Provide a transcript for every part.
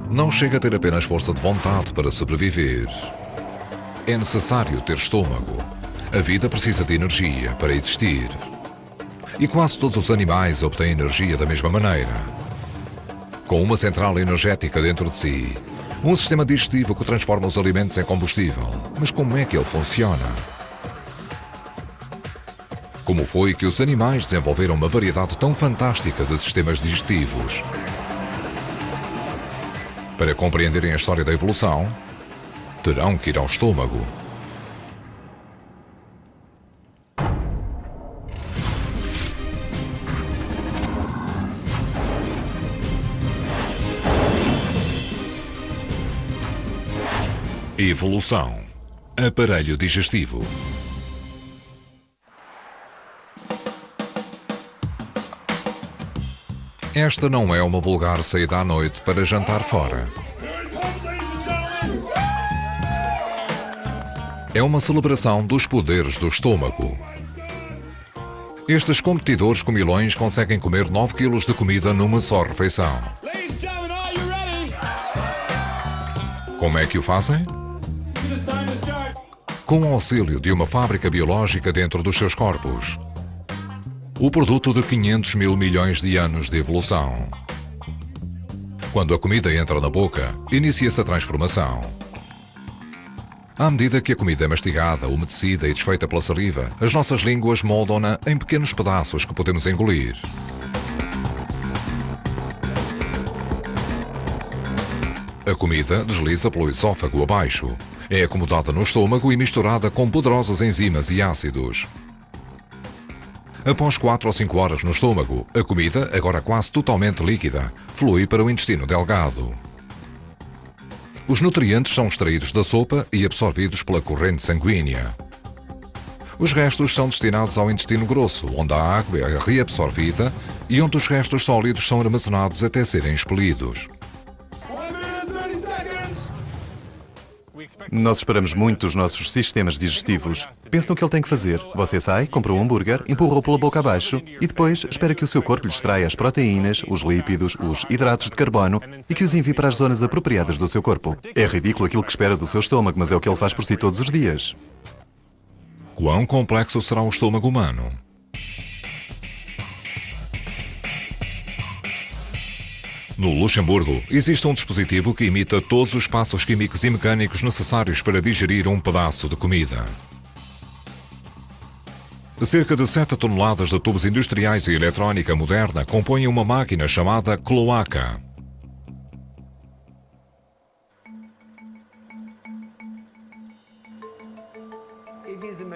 Não chega a ter apenas força de vontade para sobreviver. É necessário ter estômago. A vida precisa de energia para existir. E quase todos os animais obtêm energia da mesma maneira. Com uma central energética dentro de si, um sistema digestivo que transforma os alimentos em combustível. Mas como é que ele funciona? Como foi que os animais desenvolveram uma variedade tão fantástica de sistemas digestivos? Para compreenderem a história da evolução, terão que ir ao estômago. Evolução. Aparelho digestivo. Esta não é uma vulgar saída à noite para jantar fora. É uma celebração dos poderes do estômago. Estes competidores comilões conseguem comer 9 kg de comida numa só refeição. Como é que o fazem? Com o auxílio de uma fábrica biológica dentro dos seus corpos. O produto de 500 mil milhões de anos de evolução. Quando a comida entra na boca, inicia-se a transformação. À medida que a comida é mastigada, umedecida e desfeita pela saliva, as nossas línguas moldam-na em pequenos pedaços que podemos engolir. A comida desliza pelo esôfago abaixo. É acomodada no estômago e misturada com poderosas enzimas e ácidos. Após 4 ou 5 horas no estômago, a comida, agora quase totalmente líquida, flui para o intestino delgado. Os nutrientes são extraídos da sopa e absorvidos pela corrente sanguínea. Os restos são destinados ao intestino grosso, onde a água é reabsorvida e onde os restos sólidos são armazenados até serem expelidos. Nós esperamos muito dos nossos sistemas digestivos. Pense no que ele tem que fazer. Você sai, compra um hambúrguer, empurra-o pela boca abaixo e depois espera que o seu corpo lhe extraia as proteínas, os lípidos, os hidratos de carbono e que os envie para as zonas apropriadas do seu corpo. É ridículo aquilo que espera do seu estômago, mas é o que ele faz por si todos os dias. Quão complexo será o estômago humano? No Luxemburgo, existe um dispositivo que imita todos os passos químicos e mecânicos necessários para digerir um pedaço de comida. Cerca de 7 toneladas de tubos industriais e eletrónica moderna compõem uma máquina chamada cloaca.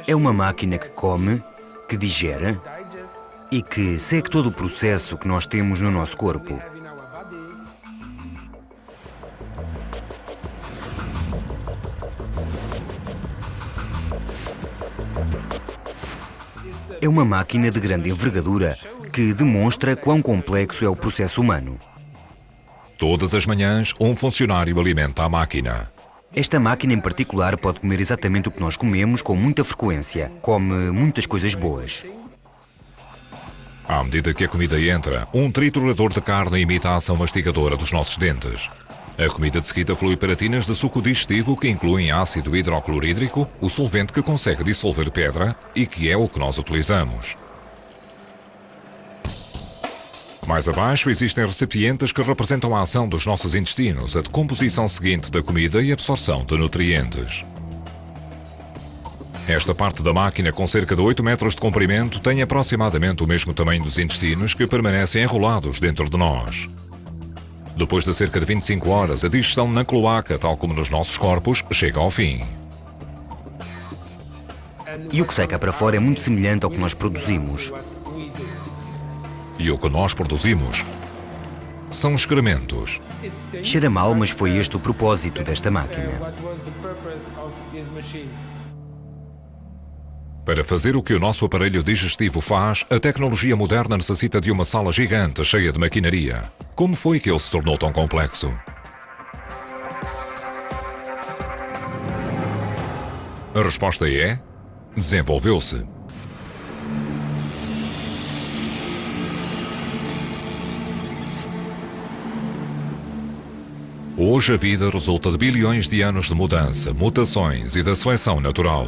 É uma máquina que come, que digere e que segue todo o processo que nós temos no nosso corpo. É uma máquina de grande envergadura que demonstra quão complexo é o processo humano. Todas as manhãs, um funcionário alimenta a máquina. Esta máquina em particular pode comer exatamente o que nós comemos com muita frequência. Come muitas coisas boas. À medida que a comida entra, um triturador de carne imita a ação mastigadora dos nossos dentes. A comida de seguida flui para tinas de suco digestivo que incluem ácido hidroclorídrico, o solvente que consegue dissolver pedra e que é o que nós utilizamos. Mais abaixo existem recipientes que representam a ação dos nossos intestinos, a decomposição seguinte da comida e a absorção de nutrientes. Esta parte da máquina, com cerca de 8 metros de comprimento, tem aproximadamente o mesmo tamanho dos intestinos que permanecem enrolados dentro de nós. Depois de cerca de 25 horas, a digestão na cloaca, tal como nos nossos corpos, chega ao fim. E o que sai cá para fora é muito semelhante ao que nós produzimos. E o que nós produzimos são excrementos. Cheira mal, mas foi este o propósito desta máquina. Para fazer o que o nosso aparelho digestivo faz, a tecnologia moderna necessita de uma sala gigante cheia de maquinaria. Como foi que ele se tornou tão complexo? A resposta é: desenvolveu-se. Hoje a vida resulta de bilhões de anos de mudança, mutações e da seleção natural.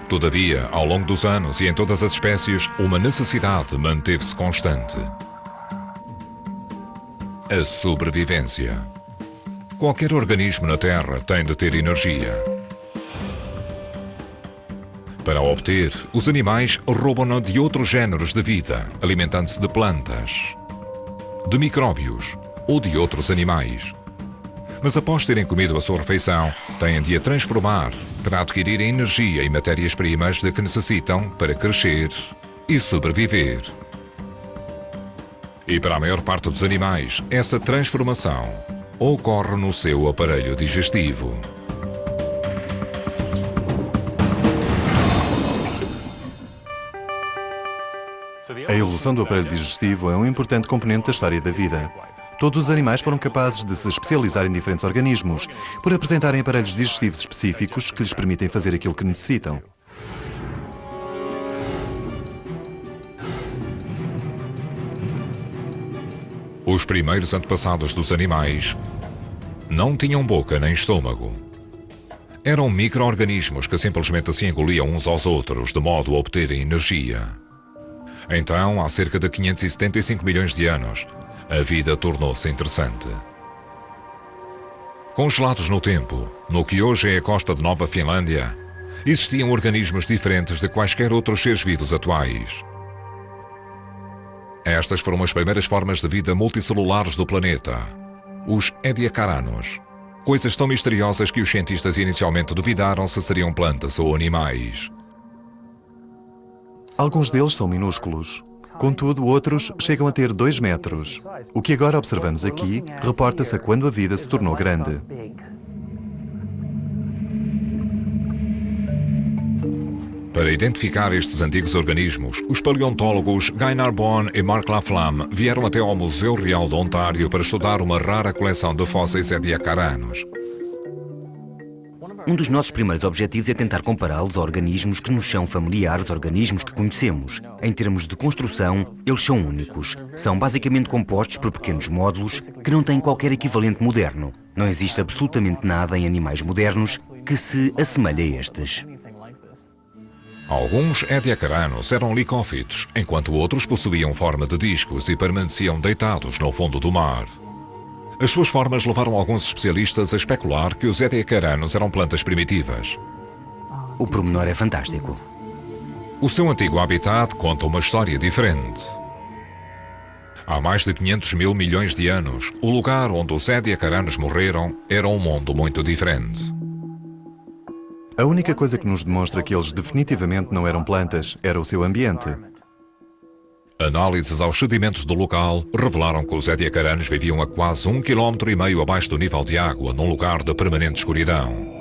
Todavia, ao longo dos anos e em todas as espécies, uma necessidade manteve-se constante: a sobrevivência. Qualquer organismo na Terra tem de ter energia. Para a obter, os animais roubam-na de outros géneros de vida, alimentando-se de plantas, de micróbios ou de outros animais. Mas após terem comido a sua refeição, têm de a transformar para adquirir a energia e matérias-primas de que necessitam para crescer e sobreviver. E para a maior parte dos animais, essa transformação ocorre no seu aparelho digestivo. A evolução do aparelho digestivo é um importante componente da história da vida. Todos os animais foram capazes de se especializar em diferentes organismos, por apresentarem aparelhos digestivos específicos que lhes permitem fazer aquilo que necessitam. Os primeiros antepassados dos animais não tinham boca nem estômago. Eram micro-organismos que simplesmente se engoliam uns aos outros de modo a obterem energia. Então, há cerca de 575 milhões de anos, a vida tornou-se interessante. Congelados no tempo, no que hoje é a costa de Nova Finlândia, existiam organismos diferentes de quaisquer outros seres vivos atuais. Estas foram as primeiras formas de vida multicelulares do planeta, os Ediacaranos, coisas tão misteriosas que os cientistas inicialmente duvidaram se seriam plantas ou animais. Alguns deles são minúsculos. Contudo, outros chegam a ter 2 metros. O que agora observamos aqui reporta-se a quando a vida se tornou grande. Para identificar estes antigos organismos, os paleontólogos Guy Narbonne e Mark Laflamme vieram até ao Museu Real de Ontário para estudar uma rara coleção de fósseis ediacaranos. Um dos nossos primeiros objetivos é tentar compará-los a organismos que nos são familiares, organismos que conhecemos. Em termos de construção, eles são únicos. São basicamente compostos por pequenos módulos que não têm qualquer equivalente moderno. Não existe absolutamente nada em animais modernos que se assemelhe a estes. Alguns ediacaranos eram licófitos, enquanto outros possuíam forma de discos e permaneciam deitados no fundo do mar. As suas formas levaram alguns especialistas a especular que os ediacaranos eram plantas primitivas. O pormenor é fantástico. O seu antigo habitat conta uma história diferente. Há mais de 500 mil milhões de anos, o lugar onde os ediacaranos morreram era um mundo muito diferente. A única coisa que nos demonstra que eles definitivamente não eram plantas era o seu ambiente. Análises aos sedimentos do local revelaram que os ediacaranos viviam a quase 1,5 km abaixo do nível de água, num lugar de permanente escuridão.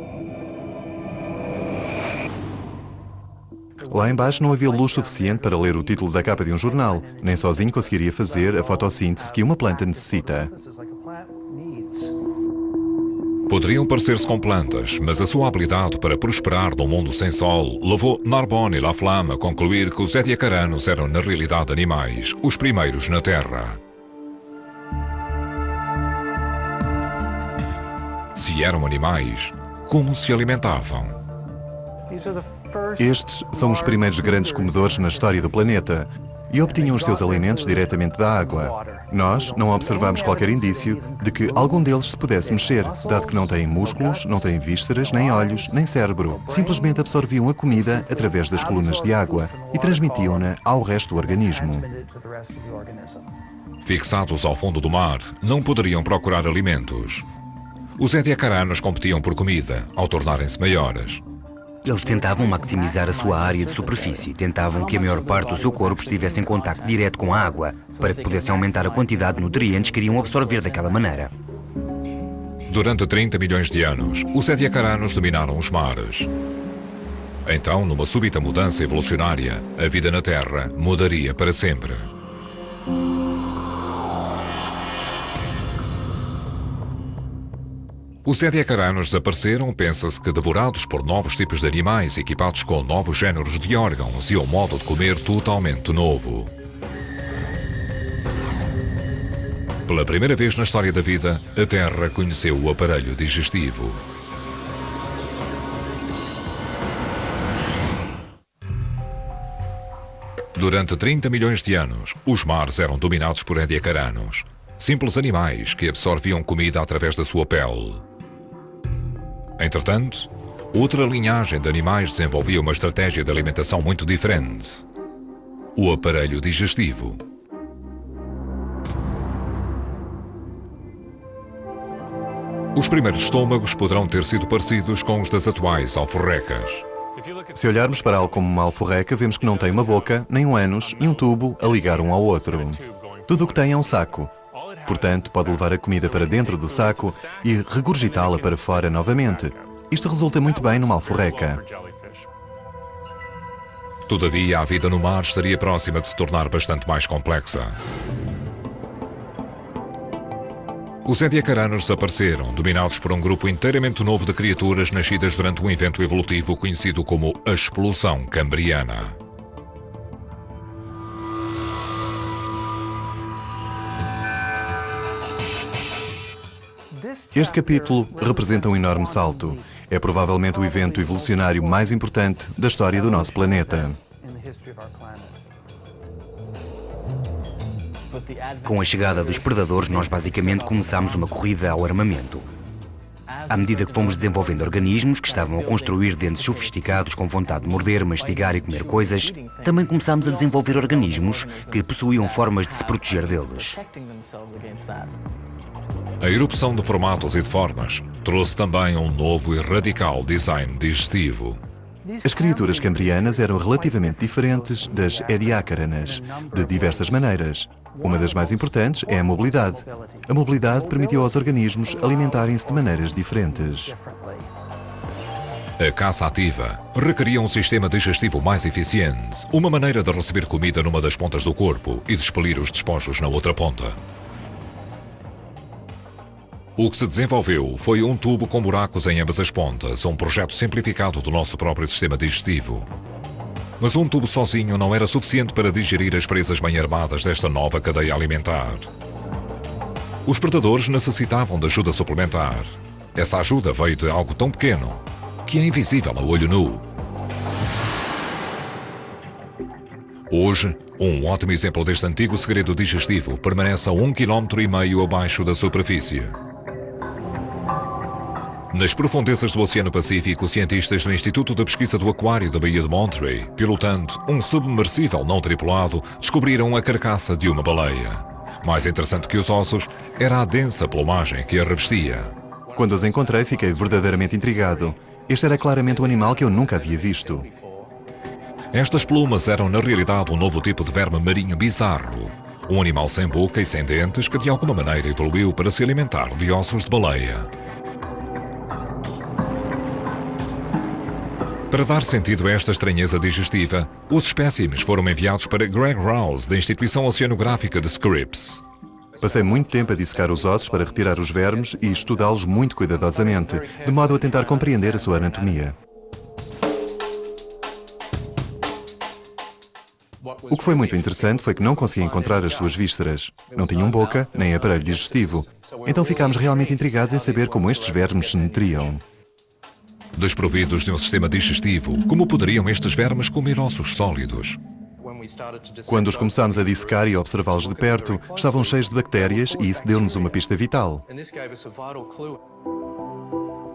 Lá embaixo não havia luz suficiente para ler o título da capa de um jornal, nem sozinho conseguiria fazer a fotossíntese que uma planta necessita. Poderiam parecer-se com plantas, mas a sua habilidade para prosperar num mundo sem sol levou Narbonne e Laflamme a concluir que os ediacaranos eram na realidade animais, os primeiros na Terra. Se eram animais, como se alimentavam? Estes são os primeiros grandes comedores na história do planeta e obtinham os seus alimentos diretamente da água. Nós não observamos qualquer indício de que algum deles se pudesse mexer, dado que não têm músculos, não têm vísceras, nem olhos, nem cérebro. Simplesmente absorviam a comida através das colunas de água e transmitiam-na ao resto do organismo. Fixados ao fundo do mar, não poderiam procurar alimentos. Os ediacaranos competiam por comida, ao tornarem-se maiores. Eles tentavam maximizar a sua área de superfície, tentavam que a maior parte do seu corpo estivesse em contacto direto com a água, para que pudessem aumentar a quantidade de nutrientes que iriam absorver daquela maneira. Durante 30 milhões de anos, os ediacaranos dominaram os mares. Então, numa súbita mudança evolucionária, a vida na Terra mudaria para sempre. Os ediacaranos desapareceram, pensa-se que devorados por novos tipos de animais equipados com novos géneros de órgãos e um modo de comer totalmente novo. Pela primeira vez na história da vida, a Terra conheceu o aparelho digestivo. Durante 30 milhões de anos, os mares eram dominados por ediacaranos, simples animais que absorviam comida através da sua pele. Entretanto, outra linhagem de animais desenvolvia uma estratégia de alimentação muito diferente: o aparelho digestivo. Os primeiros estômagos poderão ter sido parecidos com os das atuais alforrecas. Se olharmos para algo como uma alforreca, vemos que não tem uma boca, nem um ânus e um tubo a ligar um ao outro. Tudo o que tem é um saco. Portanto, pode levar a comida para dentro do saco e regurgitá-la para fora novamente. Isto resulta muito bem numa alforreca. Todavia, a vida no mar estaria próxima de se tornar bastante mais complexa. Os ediacaranos desapareceram, dominados por um grupo inteiramente novo de criaturas nascidas durante um evento evolutivo conhecido como a Explosão Cambriana. Este capítulo representa um enorme salto. É provavelmente o evento evolucionário mais importante da história do nosso planeta. Com a chegada dos predadores, nós basicamente começámos uma corrida ao armamento. À medida que fomos desenvolvendo organismos que estavam a construir dentes sofisticados com vontade de morder, mastigar e comer coisas, também começámos a desenvolver organismos que possuíam formas de se proteger deles. A erupção de formatos e de formas trouxe também um novo e radical design digestivo. As criaturas cambrianas eram relativamente diferentes das ediacaranas, de diversas maneiras. Uma das mais importantes é a mobilidade. A mobilidade permitiu aos organismos alimentarem-se de maneiras diferentes. A caça ativa requeria um sistema digestivo mais eficiente, uma maneira de receber comida numa das pontas do corpo e de expelir os despojos na outra ponta. O que se desenvolveu foi um tubo com buracos em ambas as pontas, um projeto simplificado do nosso próprio sistema digestivo. Mas um tubo sozinho não era suficiente para digerir as presas bem armadas desta nova cadeia alimentar. Os predadores necessitavam de ajuda suplementar. Essa ajuda veio de algo tão pequeno que é invisível a olho nu. Hoje, um ótimo exemplo deste antigo segredo digestivo permanece a 1,5 km abaixo da superfície. Nas profundezas do Oceano Pacífico, cientistas do Instituto de Pesquisa do Aquário da Baía de Monterey, pilotando um submersível não tripulado, descobriram a carcaça de uma baleia. Mais interessante que os ossos era a densa plumagem que a revestia. Quando os encontrei, fiquei verdadeiramente intrigado. Este era claramente um animal que eu nunca havia visto. Estas plumas eram, na realidade, um novo tipo de verme marinho bizarro. Um animal sem boca e sem dentes que, de alguma maneira, evoluiu para se alimentar de ossos de baleia. Para dar sentido a esta estranheza digestiva, os espécimes foram enviados para Greg Rouse, da Instituição Oceanográfica de Scripps. Passei muito tempo a dissecar os ossos para retirar os vermes e estudá-los muito cuidadosamente, de modo a tentar compreender a sua anatomia. O que foi muito interessante foi que não consegui encontrar as suas vísceras. Não tinham boca, nem aparelho digestivo. Então ficámos realmente intrigados em saber como estes vermes se nutriam. Desprovidos de um sistema digestivo, como poderiam estes vermes comer ossos sólidos? Quando os começámos a dissecar e observá-los de perto, estavam cheios de bactérias e isso deu-nos uma pista vital.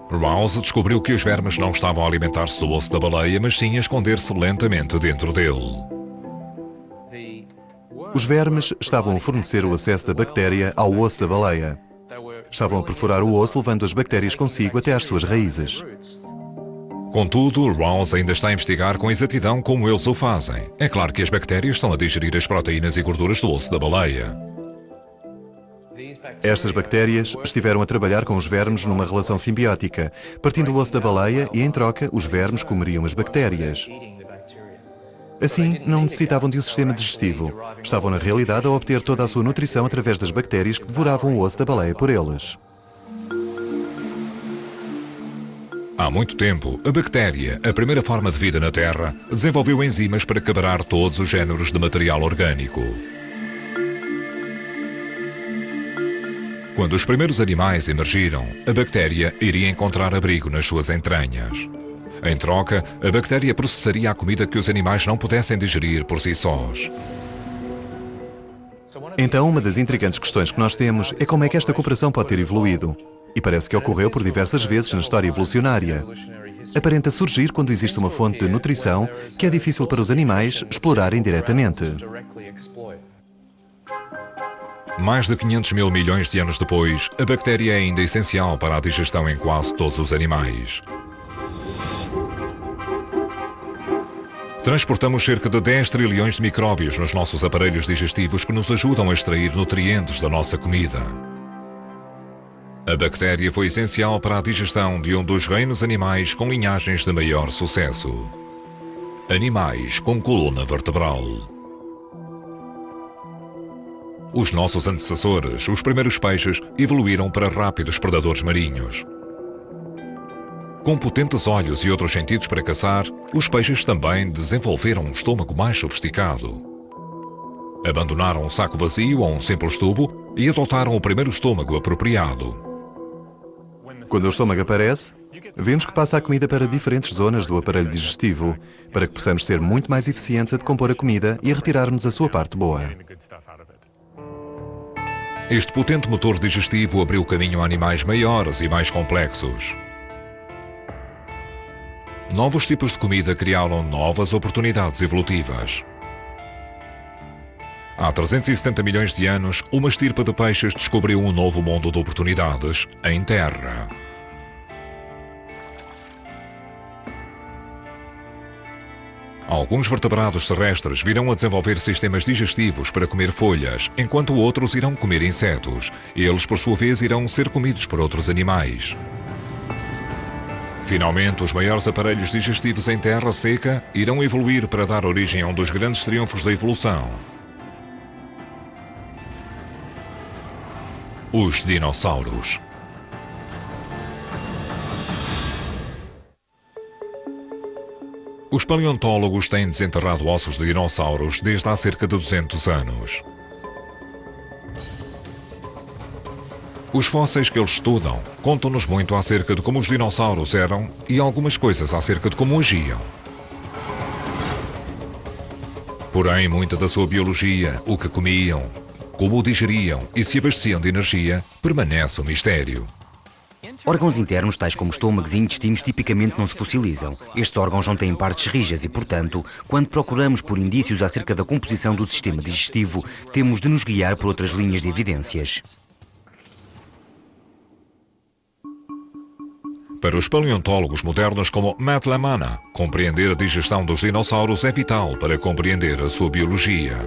Rouse descobriu que os vermes não estavam a alimentar-se do osso da baleia, mas sim a esconder-se lentamente dentro dele. Os vermes estavam a fornecer o acesso da bactéria ao osso da baleia. Estavam a perfurar o osso, levando as bactérias consigo até às suas raízes. Contudo, Rouse ainda está a investigar com exatidão como eles o fazem. É claro que as bactérias estão a digerir as proteínas e gorduras do osso da baleia. Estas bactérias estiveram a trabalhar com os vermes numa relação simbiótica, partindo o osso da baleia e, em troca, os vermes comeriam as bactérias. Assim, não necessitavam de um sistema digestivo. Estavam, na realidade, a obter toda a sua nutrição através das bactérias que devoravam o osso da baleia por eles. Há muito tempo, a bactéria, a primeira forma de vida na Terra, desenvolveu enzimas para quebrar todos os géneros de material orgânico. Quando os primeiros animais emergiram, a bactéria iria encontrar abrigo nas suas entranhas. Em troca, a bactéria processaria a comida que os animais não pudessem digerir por si sós. Então, uma das intrigantes questões que nós temos é como é que esta cooperação pode ter evoluído. E parece que ocorreu por diversas vezes na história evolucionária. Aparenta surgir quando existe uma fonte de nutrição que é difícil para os animais explorarem diretamente. Mais de 500 mil milhões de anos depois, a bactéria é ainda essencial para a digestão em quase todos os animais. Transportamos cerca de 10 trilhões de micróbios nos nossos aparelhos digestivos que nos ajudam a extrair nutrientes da nossa comida. A bactéria foi essencial para a digestão de um dos reinos animais com linhagens de maior sucesso: animais com coluna vertebral. Os nossos antecessores, os primeiros peixes, evoluíram para rápidos predadores marinhos. Com potentes olhos e outros sentidos para caçar, os peixes também desenvolveram um estômago mais sofisticado. Abandonaram um saco vazio ou um simples tubo e adotaram o primeiro estômago apropriado. Quando o estômago aparece, vemos que passa a comida para diferentes zonas do aparelho digestivo, para que possamos ser muito mais eficientes a decompor a comida e a retirarmos a sua parte boa. Este potente motor digestivo abriu caminho a animais maiores e mais complexos. Novos tipos de comida criaram novas oportunidades evolutivas. Há 370 milhões de anos, uma estirpe de peixes descobriu um novo mundo de oportunidades em terra. Alguns vertebrados terrestres virão a desenvolver sistemas digestivos para comer folhas, enquanto outros irão comer insetos. Eles, por sua vez, irão ser comidos por outros animais. Finalmente, os maiores aparelhos digestivos em terra seca irão evoluir para dar origem a um dos grandes triunfos da evolução: os dinossauros. Os paleontólogos têm desenterrado ossos de dinossauros desde há cerca de 200 anos. Os fósseis que eles estudam contam-nos muito acerca de como os dinossauros eram e algumas coisas acerca de como agiam. Porém, muita da sua biologia, o que comiam, como o digeriam e se abasteciam de energia, permanece um mistério. Órgãos internos, tais como estômagos e intestinos, tipicamente não se fossilizam. Estes órgãos não têm partes rijas e, portanto, quando procuramos por indícios acerca da composição do sistema digestivo, temos de nos guiar por outras linhas de evidências. Para os paleontólogos modernos como Matt Lamana, compreender a digestão dos dinossauros é vital para compreender a sua biologia.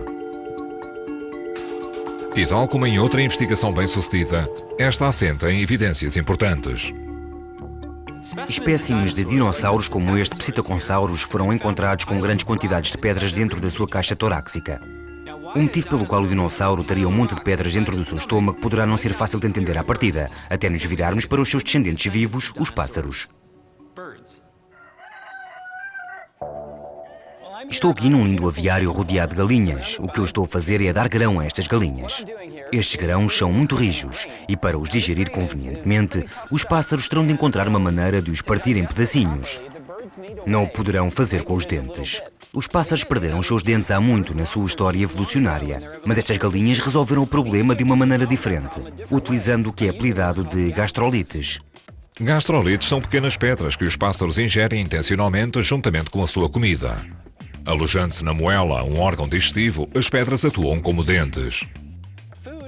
E tal como em outra investigação bem-sucedida, esta assenta em evidências importantes. Espécimes de dinossauros como este Psittacosaurus foram encontrados com grandes quantidades de pedras dentro da sua caixa torácica. O motivo pelo qual o dinossauro teria um monte de pedras dentro do seu estômago poderá não ser fácil de entender à partida, até nos virarmos para os seus descendentes vivos, os pássaros. Estou aqui num lindo aviário rodeado de galinhas. O que eu estou a fazer é dar grão a estas galinhas. Estes grãos são muito rijos e, para os digerir convenientemente, os pássaros terão de encontrar uma maneira de os partir em pedacinhos. Não o poderão fazer com os dentes. Os pássaros perderam os seus dentes há muito na sua história evolucionária, mas estas galinhas resolveram o problema de uma maneira diferente, utilizando o que é apelidado de gastrolites. Gastrolites são pequenas pedras que os pássaros ingerem intencionalmente juntamente com a sua comida. Alojando-se na moela, um órgão digestivo, as pedras atuam como dentes.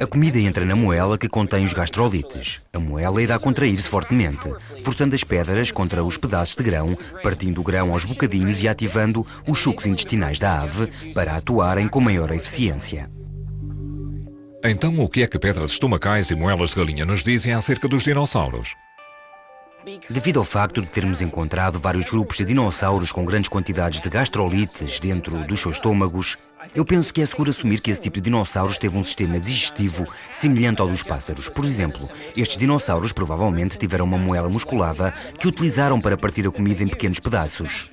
A comida entra na moela que contém os gastrolites. A moela irá contrair-se fortemente, forçando as pedras contra os pedaços de grão, partindo o grão aos bocadinhos e ativando os sucos intestinais da ave para atuarem com maior eficiência. Então, o que é que pedras estomacais e moelas de galinha nos dizem acerca dos dinossauros? Devido ao facto de termos encontrado vários grupos de dinossauros com grandes quantidades de gastrolites dentro dos seus estômagos, eu penso que é seguro assumir que esse tipo de dinossauros teve um sistema digestivo semelhante ao dos pássaros. Por exemplo, estes dinossauros provavelmente tiveram uma moela musculada que utilizaram para partir a comida em pequenos pedaços.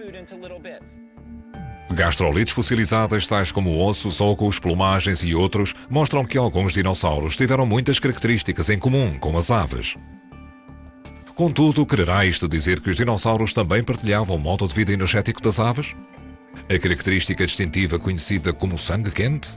Gastrolites fossilizadas, tais como ossos, óculos, plumagens e outros, mostram que alguns dinossauros tiveram muitas características em comum com as aves. Contudo, quererá isto dizer que os dinossauros também partilhavam o modo de vida energético das aves? A característica distintiva conhecida como sangue quente?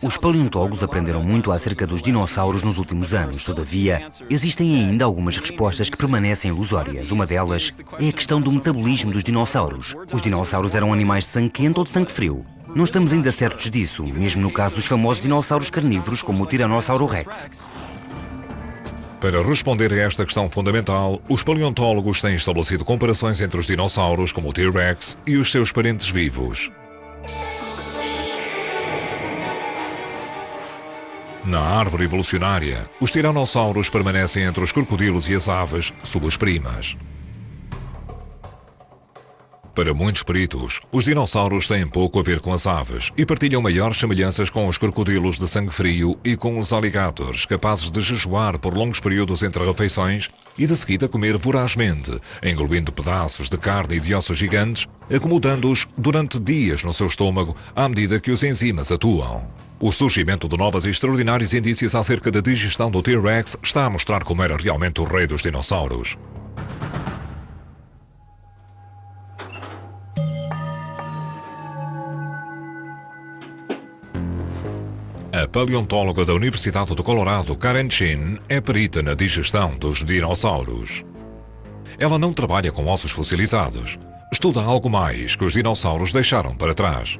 Os paleontólogos aprenderam muito acerca dos dinossauros nos últimos anos. Todavia, existem ainda algumas respostas que permanecem ilusórias. Uma delas é a questão do metabolismo dos dinossauros. Os dinossauros eram animais de sangue quente ou de sangue frio? Não estamos ainda certos disso, mesmo no caso dos famosos dinossauros carnívoros como o Tiranossauro Rex. Para responder a esta questão fundamental, os paleontólogos têm estabelecido comparações entre os dinossauros como o T-Rex e os seus parentes vivos. Na árvore evolucionária, os tiranossauros permanecem entre os crocodilos e as aves, suas primas. Para muitos peritos, os dinossauros têm pouco a ver com as aves e partilham maiores semelhanças com os crocodilos de sangue frio e com os alligators, capazes de jejuar por longos períodos entre refeições e de seguida comer vorazmente, engolindo pedaços de carne e de ossos gigantes, acomodando-os durante dias no seu estômago à medida que os enzimas atuam. O surgimento de novos e extraordinários indícios acerca da digestão do T-Rex está a mostrar como era realmente o rei dos dinossauros. A paleontóloga da Universidade do Colorado, Karen Chin, é perita na digestão dos dinossauros. Ela não trabalha com ossos fossilizados. Estuda algo mais que os dinossauros deixaram para trás.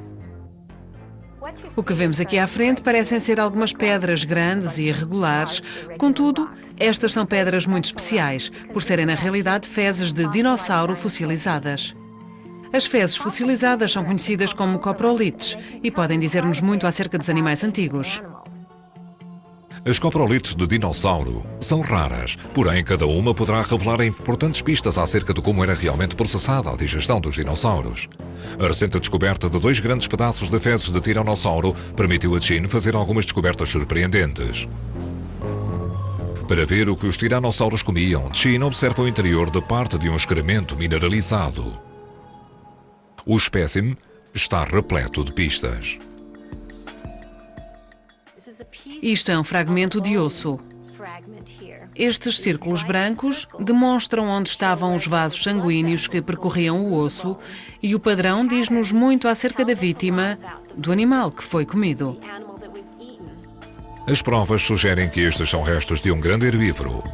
O que vemos aqui à frente parecem ser algumas pedras grandes e irregulares. Contudo, estas são pedras muito especiais, por serem na realidade fezes de dinossauro fossilizadas. As fezes fossilizadas são conhecidas como coprolites e podem dizer-nos muito acerca dos animais antigos. As coprolites de dinossauro são raras, porém cada uma poderá revelar importantes pistas acerca de como era realmente processada a digestão dos dinossauros. A recente descoberta de 2 grandes pedaços de fezes de tiranossauro permitiu a Chin fazer algumas descobertas surpreendentes. Para ver o que os tiranossauros comiam, Chin observa o interior de parte de um excremento mineralizado. O espécime está repleto de pistas. Isto é um fragmento de osso. Estes círculos brancos demonstram onde estavam os vasos sanguíneos que percorriam o osso e o padrão diz-nos muito acerca da vítima, do animal que foi comido. As provas sugerem que estes são restos de um grande herbívoro,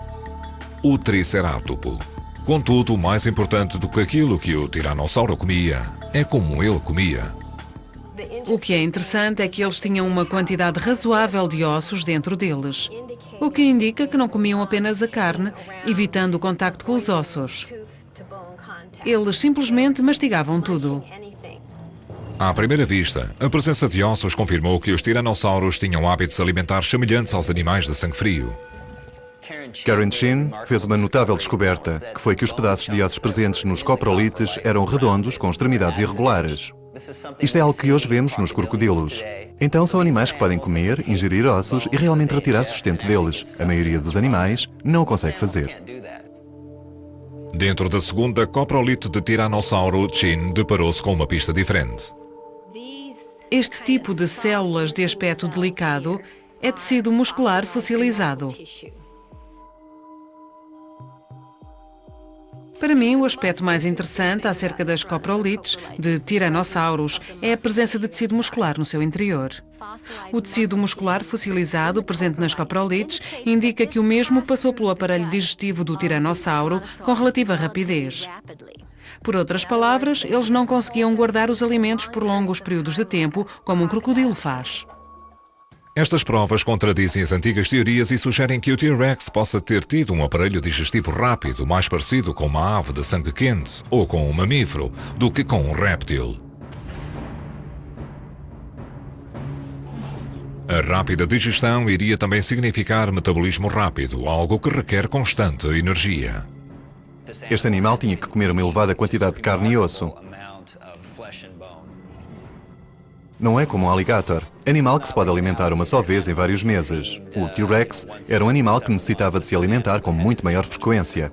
o Tricerátopo. Contudo, mais importante do que aquilo que o tiranossauro comia é como ele comia. O que é interessante é que eles tinham uma quantidade razoável de ossos dentro deles, o que indica que não comiam apenas a carne, evitando o contacto com os ossos. Eles simplesmente mastigavam tudo. À primeira vista, a presença de ossos confirmou que os tiranossauros tinham hábitos alimentares semelhantes aos animais de sangue frio. Karen Chin fez uma notável descoberta, que foi que os pedaços de ossos presentes nos coprolites eram redondos com extremidades irregulares. Isto é algo que hoje vemos nos crocodilos. Então são animais que podem comer, ingerir ossos e realmente retirar sustento deles. A maioria dos animais não o consegue fazer. Dentro da segunda coprolite de tiranossauro, Chin deparou-se com uma pista diferente. Este tipo de células de aspecto delicado é tecido muscular fossilizado. Para mim, o aspecto mais interessante acerca das coprolites de tiranossauros é a presença de tecido muscular no seu interior. O tecido muscular fossilizado presente nas coprolites indica que o mesmo passou pelo aparelho digestivo do tiranossauro com relativa rapidez. Por outras palavras, eles não conseguiam guardar os alimentos por longos períodos de tempo, como um crocodilo faz. Estas provas contradizem as antigas teorias e sugerem que o T-Rex possa ter tido um aparelho digestivo rápido, mais parecido com uma ave de sangue quente ou com um mamífero, do que com um réptil. A rápida digestão iria também significar metabolismo rápido, algo que requer constante energia. Este animal tinha que comer uma elevada quantidade de carne e osso. Não é como um alligator, animal que se pode alimentar uma só vez em vários meses. O T-Rex era um animal que necessitava de se alimentar com muito maior frequência.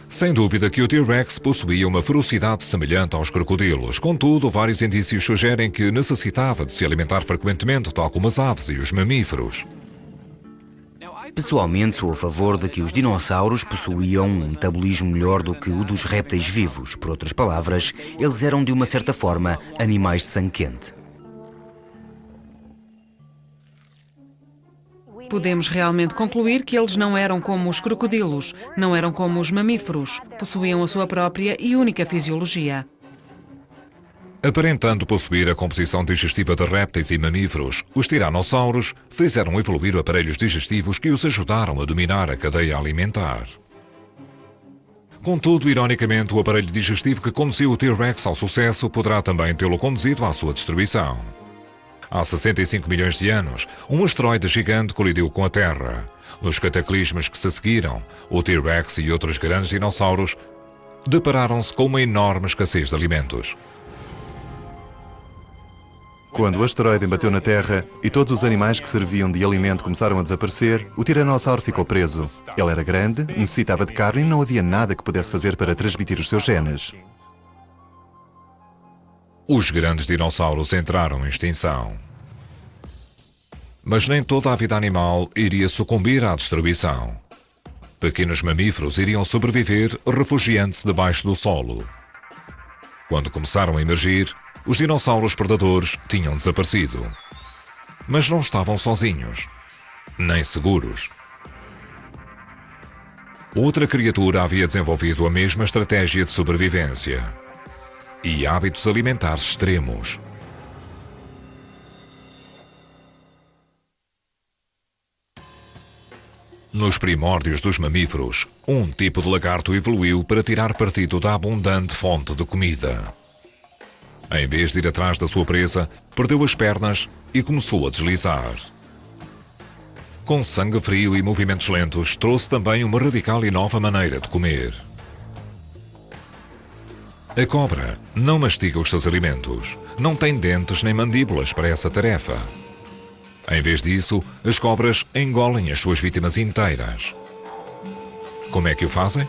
Sem dúvida que o T-Rex possuía uma ferocidade semelhante aos crocodilos. Contudo, vários indícios sugerem que necessitava de se alimentar frequentemente, tal como as aves e os mamíferos. Pessoalmente, sou a favor de que os dinossauros possuíam um metabolismo melhor do que o dos répteis vivos. Por outras palavras, eles eram, de uma certa forma, animais de sangue quente. Podemos realmente concluir que eles não eram como os crocodilos, não eram como os mamíferos, possuíam a sua própria e única fisiologia. Aparentando possuir a composição digestiva de répteis e mamíferos, os tiranossauros fizeram evoluir aparelhos digestivos que os ajudaram a dominar a cadeia alimentar. Contudo, ironicamente, o aparelho digestivo que conduziu o T-Rex ao sucesso poderá também tê-lo conduzido à sua destruição. Há 65 milhões de anos, um asteroide gigante colidiu com a Terra. Nos cataclismos que se seguiram, o T-Rex e outros grandes dinossauros depararam-se com uma enorme escassez de alimentos. Quando o asteroide bateu na Terra e todos os animais que serviam de alimento começaram a desaparecer, o tiranossauro ficou preso. Ele era grande, necessitava de carne e não havia nada que pudesse fazer para transmitir os seus genes. Os grandes dinossauros entraram em extinção. Mas nem toda a vida animal iria sucumbir à destruição. Pequenos mamíferos iriam sobreviver refugiando-se debaixo do solo. Quando começaram a emergir, os dinossauros predadores tinham desaparecido. Mas não estavam sozinhos, nem seguros. Outra criatura havia desenvolvido a mesma estratégia de sobrevivência e hábitos alimentares extremos. Nos primórdios dos mamíferos, um tipo de lagarto evoluiu para tirar partido da abundante fonte de comida. Em vez de ir atrás da sua presa, perdeu as pernas e começou a deslizar. Com sangue frio e movimentos lentos, trouxe também uma radical e nova maneira de comer. A cobra não mastiga os seus alimentos, não tem dentes nem mandíbulas para essa tarefa. Em vez disso, as cobras engolem as suas vítimas inteiras. Como é que o fazem?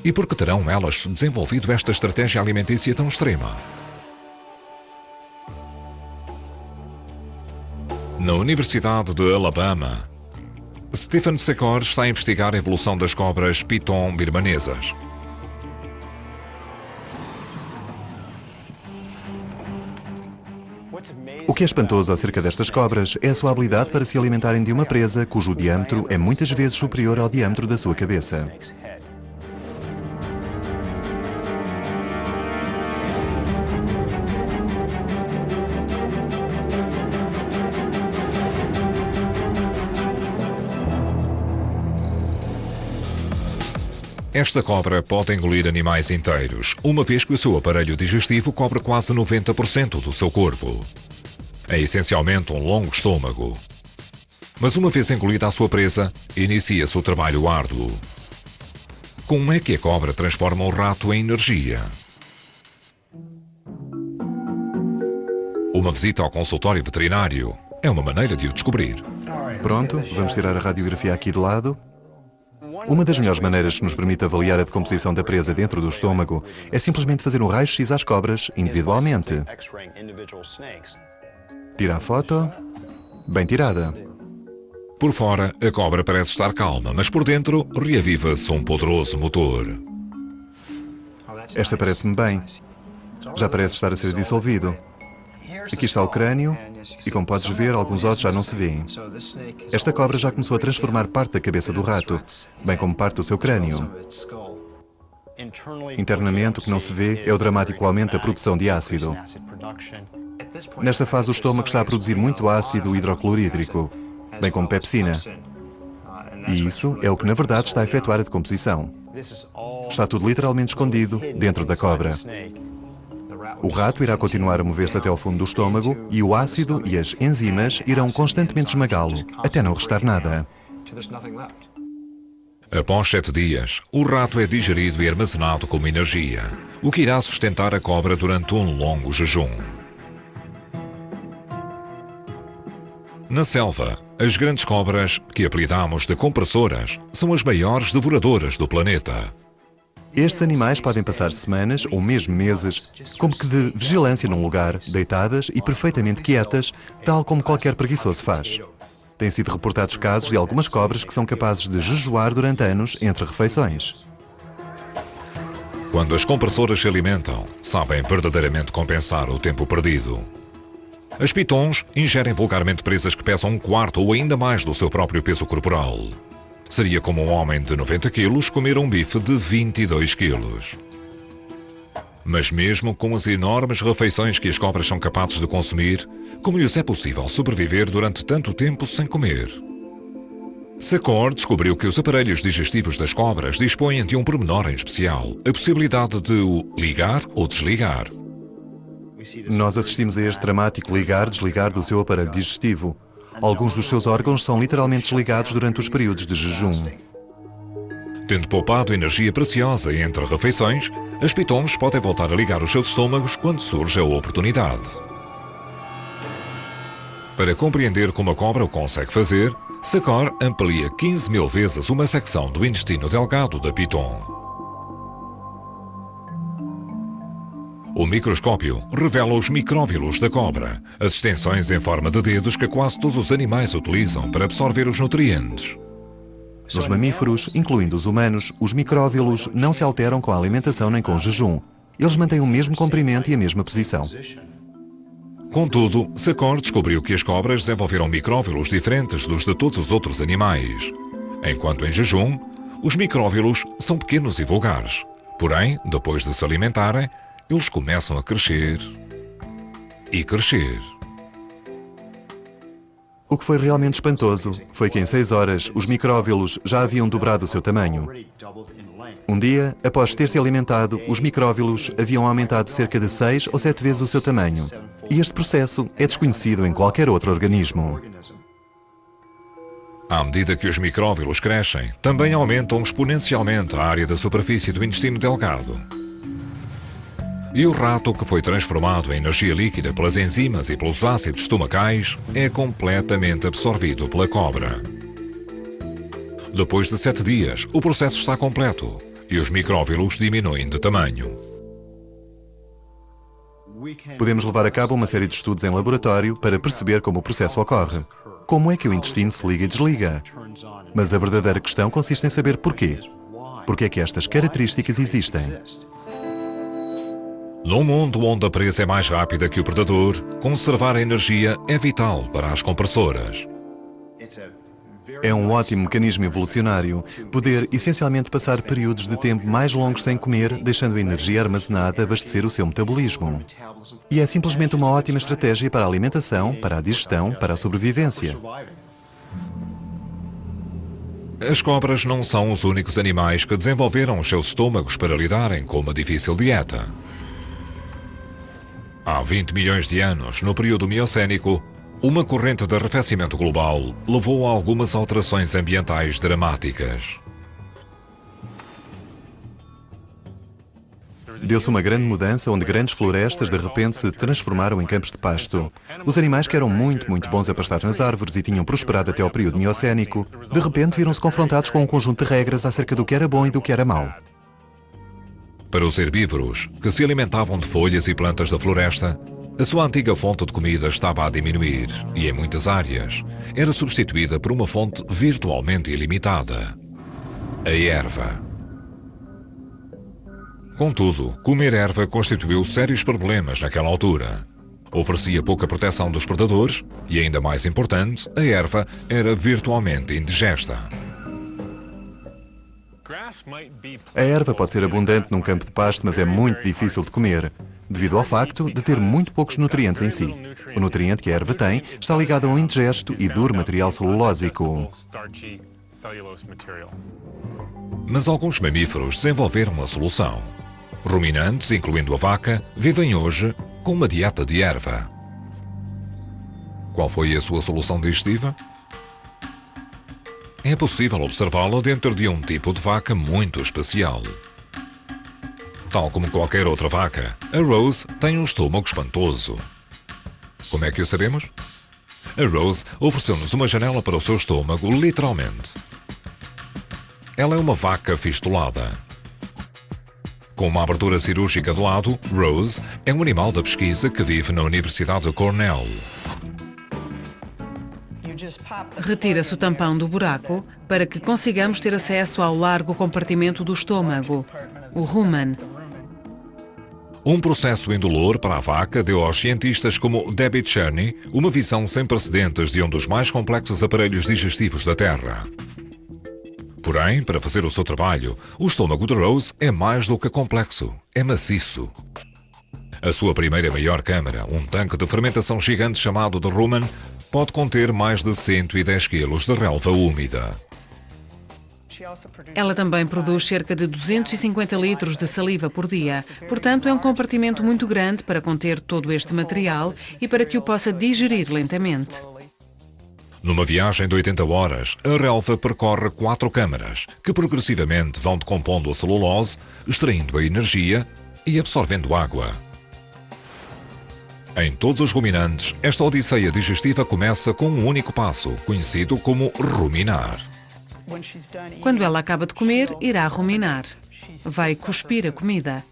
E por que terão elas desenvolvido esta estratégia alimentícia tão extrema? Na Universidade de Alabama, Stephen Secor está a investigar a evolução das cobras piton birmanesas. O que é espantoso acerca destas cobras é a sua habilidade para se alimentarem de uma presa cujo diâmetro é muitas vezes superior ao diâmetro da sua cabeça. Esta cobra pode engolir animais inteiros, uma vez que o seu aparelho digestivo cobre quase 90% do seu corpo. É essencialmente um longo estômago. Mas uma vez engolida a sua presa, inicia-se o trabalho árduo. Como é que a cobra transforma o rato em energia? Uma visita ao consultório veterinário é uma maneira de o descobrir. Pronto, vamos tirar a radiografia aqui de lado. Uma das melhores maneiras que nos permite avaliar a decomposição da presa dentro do estômago é simplesmente fazer um raio-x às cobras individualmente. Tira a foto. Bem tirada. Por fora, a cobra parece estar calma, mas por dentro reaviva-se um poderoso motor. Esta parece-me bem. Já parece estar a ser dissolvido. Aqui está o crânio e, como podes ver, alguns ossos já não se vêem. Esta cobra já começou a transformar parte da cabeça do rato, bem como parte do seu crânio. Internamente, o que não se vê é o dramático aumento da produção de ácido. Nesta fase, o estômago está a produzir muito ácido hidroclorídrico, bem como pepsina. E isso é o que, na verdade, está a efetuar a decomposição. Está tudo literalmente escondido dentro da cobra. O rato irá continuar a mover-se até ao fundo do estômago e o ácido e as enzimas irão constantemente esmagá-lo, até não restar nada. Após 7 dias, o rato é digerido e armazenado como energia, o que irá sustentar a cobra durante um longo jejum. Na selva, as grandes cobras, que apelidamos de compressoras, são as maiores devoradoras do planeta. Estes animais podem passar semanas ou mesmo meses, como que de vigilância num lugar, deitadas e perfeitamente quietas, tal como qualquer preguiçoso faz. Têm sido reportados casos de algumas cobras que são capazes de jejuar durante anos entre refeições. Quando as compressoras se alimentam, sabem verdadeiramente compensar o tempo perdido. As pitons ingerem vulgarmente presas que pesam 1/4 ou ainda mais do seu próprio peso corporal. Seria como um homem de 90 quilos comer um bife de 22 quilos. Mas mesmo com as enormes refeições que as cobras são capazes de consumir, como lhes é possível sobreviver durante tanto tempo sem comer? Sakor descobriu que os aparelhos digestivos das cobras dispõem de um pormenor em especial, a possibilidade de o ligar ou desligar. Nós assistimos a este dramático ligar-desligar do seu aparelho digestivo. Alguns dos seus órgãos são literalmente desligados durante os períodos de jejum. Tendo poupado energia preciosa entre refeições, as pitons podem voltar a ligar os seus estômagos quando surge a oportunidade. Para compreender como a cobra o consegue fazer, Sakor amplia 15.000 vezes uma secção do intestino delgado da piton. O microscópio revela os micróvilos da cobra, as extensões em forma de dedos que quase todos os animais utilizam para absorver os nutrientes. Nos mamíferos, incluindo os humanos, os micróvilos não se alteram com a alimentação nem com o jejum. Eles mantêm o mesmo comprimento e a mesma posição. Contudo, Sakor descobriu que as cobras desenvolveram micróvilos diferentes dos de todos os outros animais. Enquanto em jejum, os micróvilos são pequenos e vulgares. Porém, depois de se alimentarem, eles começam a crescer e crescer. O que foi realmente espantoso foi que em 6 horas os micróvilos já haviam dobrado o seu tamanho. Um dia, após ter se alimentado, os micróvilos haviam aumentado cerca de 6 ou 7 vezes o seu tamanho. E este processo é desconhecido em qualquer outro organismo. À medida que os micróvilos crescem, também aumentam exponencialmente a área da superfície do intestino delgado. E o rato, que foi transformado em energia líquida pelas enzimas e pelos ácidos estomacais, é completamente absorvido pela cobra. Depois de 7 dias, o processo está completo e os micróvilos diminuem de tamanho. Podemos levar a cabo uma série de estudos em laboratório para perceber como o processo ocorre. Como é que o intestino se liga e desliga? Mas a verdadeira questão consiste em saber porquê. Porque é que estas características existem? Num mundo onde a presa é mais rápida que o predador, conservar a energia é vital para as compressoras. É um ótimo mecanismo evolucionário poder essencialmente passar períodos de tempo mais longos sem comer, deixando a energia armazenada abastecer o seu metabolismo. E é simplesmente uma ótima estratégia para a alimentação, para a digestão, para a sobrevivência. As cobras não são os únicos animais que desenvolveram os seus estômagos para lidarem com uma difícil dieta. Há 20 milhões de anos, no período Miocénico, uma corrente de arrefecimento global levou a algumas alterações ambientais dramáticas. Deu-se uma grande mudança onde grandes florestas de repente se transformaram em campos de pasto. Os animais que eram muito bons a pastar nas árvores e tinham prosperado até ao período Miocénico, de repente viram-se confrontados com um conjunto de regras acerca do que era bom e do que era mau. Para os herbívoros, que se alimentavam de folhas e plantas da floresta, a sua antiga fonte de comida estava a diminuir e, em muitas áreas, era substituída por uma fonte virtualmente ilimitada: a erva. Contudo, comer erva constituiu sérios problemas naquela altura. Oferecia pouca proteção dos predadores e, ainda mais importante, a erva era virtualmente indigesta. A erva pode ser abundante num campo de pasto, mas é muito difícil de comer, devido ao facto de ter muito poucos nutrientes em si. O nutriente que a erva tem está ligado a um indigesto e duro material celulósico. Mas alguns mamíferos desenvolveram a solução. Ruminantes, incluindo a vaca, vivem hoje com uma dieta de erva. Qual foi a sua solução digestiva? É possível observá-la dentro de um tipo de vaca muito especial. Tal como qualquer outra vaca, a Rose tem um estômago espantoso. Como é que o sabemos? A Rose ofereceu-nos uma janela para o seu estômago, literalmente. Ela é uma vaca fistulada. Com uma abertura cirúrgica de lado, Rose é um animal da pesquisa que vive na Universidade de Cornell. Retira-se o tampão do buraco para que consigamos ter acesso ao largo compartimento do estômago, o rumen. Um processo indolor para a vaca deu aos cientistas como Debbie Cherney uma visão sem precedentes de um dos mais complexos aparelhos digestivos da Terra. Porém, para fazer o seu trabalho, o estômago de Rose é mais do que complexo, é maciço. A sua primeira maior câmara, um tanque de fermentação gigante chamado de rumen, pode conter mais de 110 kg de relva úmida. Ela também produz cerca de 250 litros de saliva por dia. Portanto, é um compartimento muito grande para conter todo este material e para que o possa digerir lentamente. Numa viagem de 80 horas, a relva percorre 4 câmaras, que progressivamente vão decompondo a celulose, extraindo a energia e absorvendo água. Em todos os ruminantes, esta odisseia digestiva começa com um único passo, conhecido como ruminar. Quando ela acaba de comer, irá ruminar. Vai cuspir a comida.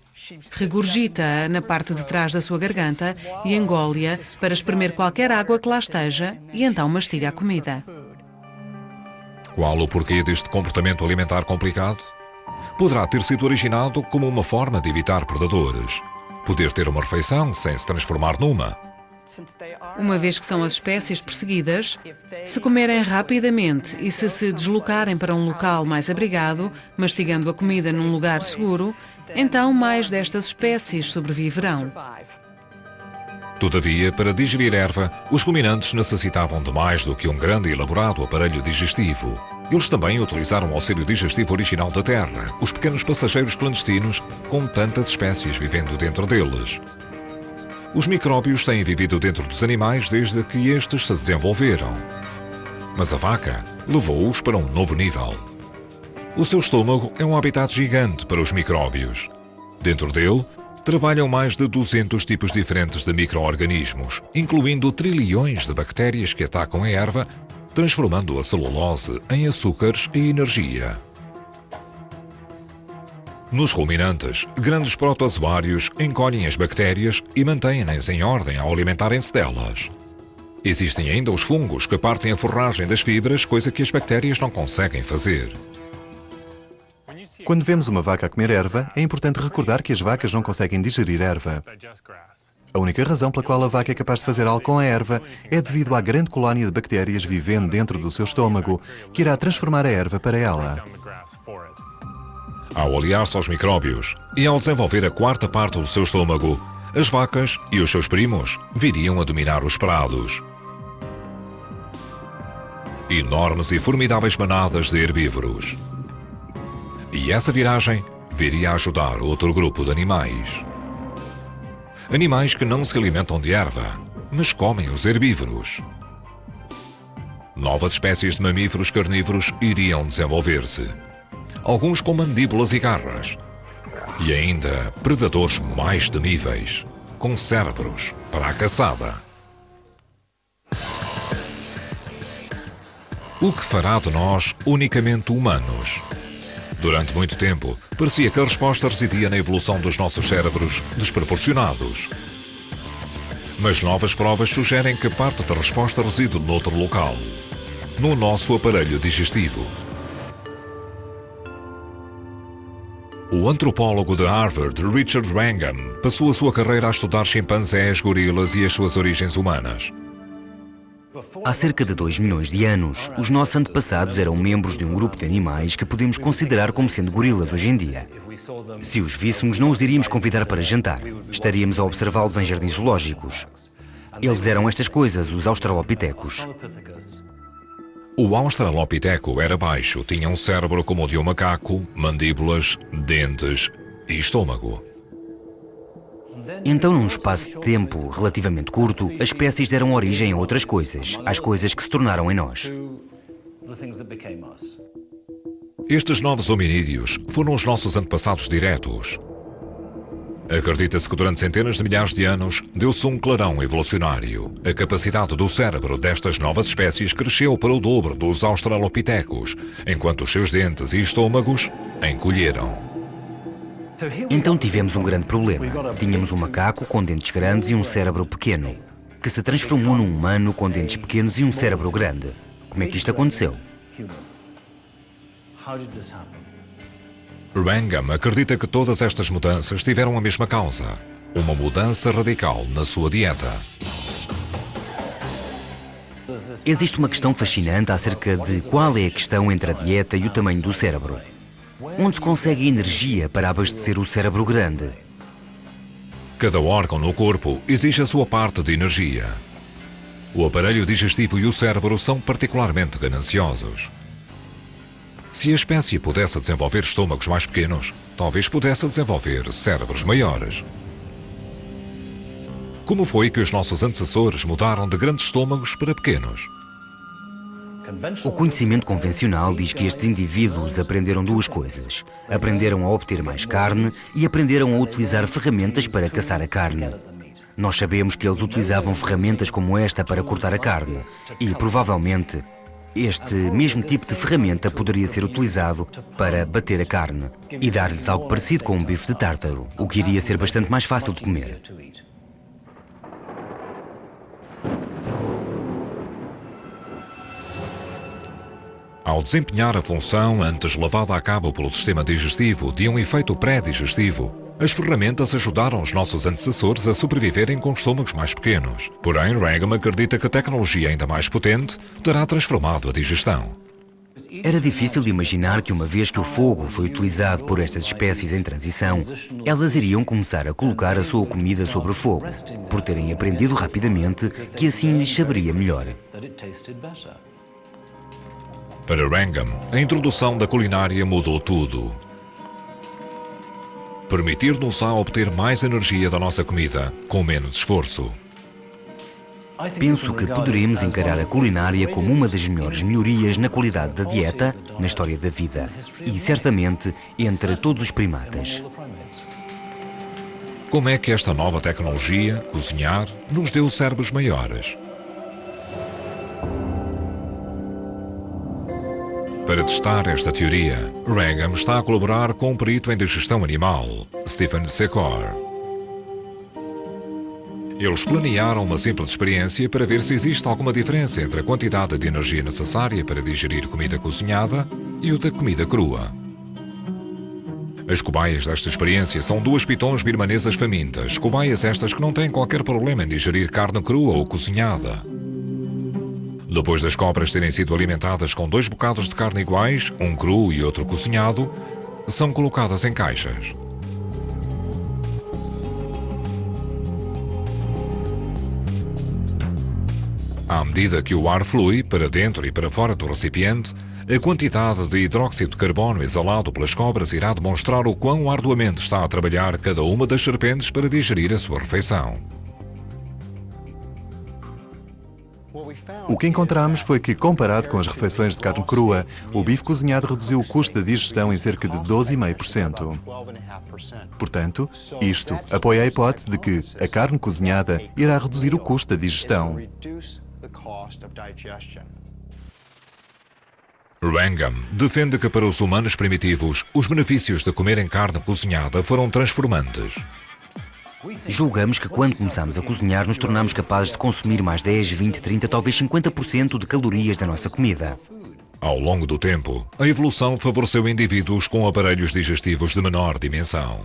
Regurgita-a na parte de trás da sua garganta e engole-a para espremer qualquer água que lá esteja e então mastiga a comida. Qual o porquê deste comportamento alimentar complicado? Poderá ter sido originado como uma forma de evitar predadores. Poder ter uma refeição sem se transformar numa. Uma vez que são as espécies perseguidas, se comerem rapidamente e se deslocarem para um local mais abrigado, mastigando a comida num lugar seguro, então mais destas espécies sobreviverão. Todavia, para digerir erva, os ruminantes necessitavam de mais do que um grande e elaborado aparelho digestivo. Eles também utilizaram o auxílio digestivo original da Terra, os pequenos passageiros clandestinos, com tantas espécies vivendo dentro deles. Os micróbios têm vivido dentro dos animais desde que estes se desenvolveram. Mas a vaca levou-os para um novo nível. O seu estômago é um habitat gigante para os micróbios. Dentro dele, trabalham mais de 200 tipos diferentes de micro-organismos, incluindo trilhões de bactérias que atacam a erva, transformando a celulose em açúcares e energia. Nos ruminantes, grandes protozoários encolhem as bactérias e mantêm-nas em ordem ao alimentarem-se delas. Existem ainda os fungos que partem a forragem das fibras, coisa que as bactérias não conseguem fazer. Quando vemos uma vaca a comer erva, é importante recordar que as vacas não conseguem digerir erva. A única razão pela qual a vaca é capaz de fazer algo com a erva é devido à grande colónia de bactérias vivendo dentro do seu estômago, que irá transformar a erva para ela. Ao aliar-se aos micróbios e ao desenvolver a quarta parte do seu estômago, as vacas e os seus primos viriam a dominar os prados. Enormes e formidáveis manadas de herbívoros. E essa viragem viria a ajudar outro grupo de animais. Animais que não se alimentam de erva, mas comem os herbívoros. Novas espécies de mamíferos carnívoros iriam desenvolver-se. Alguns com mandíbulas e garras. E ainda predadores mais temíveis, com cérebros para a caçada. O que fará de nós unicamente humanos? Durante muito tempo, parecia que a resposta residia na evolução dos nossos cérebros desproporcionados. Mas novas provas sugerem que parte da resposta reside noutro local, no nosso aparelho digestivo. O antropólogo de Harvard, Richard Wrangham, passou a sua carreira a estudar chimpanzés, gorilas e as suas origens humanas. Há cerca de 2 milhões de anos, os nossos antepassados eram membros de um grupo de animais que podemos considerar como sendo gorilas hoje em dia. Se os víssemos, não os iríamos convidar para jantar. Estaríamos a observá-los em jardins zoológicos. Eles eram estas coisas, os australopitecos. O australopiteco era baixo, tinha um cérebro como o de um macaco, mandíbulas, dentes e estômago. Então, num espaço de tempo relativamente curto, as espécies deram origem a outras coisas, às coisas que se tornaram em nós. Estes novos hominídeos foram os nossos antepassados diretos. Acredita-se que durante centenas de milhares de anos deu-se um clarão evolucionário. A capacidade do cérebro destas novas espécies cresceu para o dobro dos australopitecos, enquanto os seus dentes e estômagos encolheram. Então tivemos um grande problema. Tínhamos um macaco com dentes grandes e um cérebro pequeno, que se transformou num humano com dentes pequenos e um cérebro grande. Como é que isto aconteceu? Wrangham acredita que todas estas mudanças tiveram a mesma causa: uma mudança radical na sua dieta. Existe uma questão fascinante acerca de qual é a questão entre a dieta e o tamanho do cérebro. Onde se consegue energia para abastecer o cérebro grande? Cada órgão no corpo exige a sua parte de energia. O aparelho digestivo e o cérebro são particularmente gananciosos. Se a espécie pudesse desenvolver estômagos mais pequenos, talvez pudesse desenvolver cérebros maiores. Como foi que os nossos antecessores mudaram de grandes estômagos para pequenos? O conhecimento convencional diz que estes indivíduos aprenderam duas coisas. Aprenderam a obter mais carne e aprenderam a utilizar ferramentas para caçar a carne. Nós sabemos que eles utilizavam ferramentas como esta para cortar a carne e, provavelmente, este mesmo tipo de ferramenta poderia ser utilizado para bater a carne e dar-lhes algo parecido com um bife de tártaro, o que iria ser bastante mais fácil de comer. Ao desempenhar a função antes levada a cabo pelo sistema digestivo de um efeito pré-digestivo, as ferramentas ajudaram os nossos antecessores a sobreviverem com estômagos mais pequenos. Porém, Wrangham acredita que a tecnologia ainda mais potente terá transformado a digestão. Era difícil de imaginar que, uma vez que o fogo foi utilizado por estas espécies em transição, elas iriam começar a colocar a sua comida sobre o fogo, por terem aprendido rapidamente que assim lhes saberia melhor. Para Wrangham, a introdução da culinária mudou tudo. Permitir-nos a obter mais energia da nossa comida com menos esforço. Penso que poderemos encarar a culinária como uma das melhores melhorias na qualidade da dieta, na história da vida e, certamente, entre todos os primatas. Como é que esta nova tecnologia, cozinhar, nos deu cérebros maiores? Para testar esta teoria, Wrangham está a colaborar com um perito em digestão animal, Stephen Secor. Eles planearam uma simples experiência para ver se existe alguma diferença entre a quantidade de energia necessária para digerir comida cozinhada e o da comida crua. As cobaias desta experiência são duas pitons birmanesas famintas, cobaias estas que não têm qualquer problema em digerir carne crua ou cozinhada. Depois das cobras terem sido alimentadas com 2 bocados de carne iguais, um cru e outro cozinhado, são colocadas em caixas. À medida que o ar flui para dentro e para fora do recipiente, a quantidade de hidróxido de carbono exalado pelas cobras irá demonstrar o quão arduamente está a trabalhar cada uma das serpentes para digerir a sua refeição. O que encontramos foi que, comparado com as refeições de carne crua, o bife cozinhado reduziu o custo da digestão em cerca de 12,5%. Portanto, isto apoia a hipótese de que a carne cozinhada irá reduzir o custo da digestão. Wrangham defende que para os humanos primitivos, os benefícios de comerem carne cozinhada foram transformantes. Julgamos que quando começamos a cozinhar nos tornamos capazes de consumir mais 10, 20, 30, talvez 50% de calorias da nossa comida. Ao longo do tempo, a evolução favoreceu indivíduos com aparelhos digestivos de menor dimensão.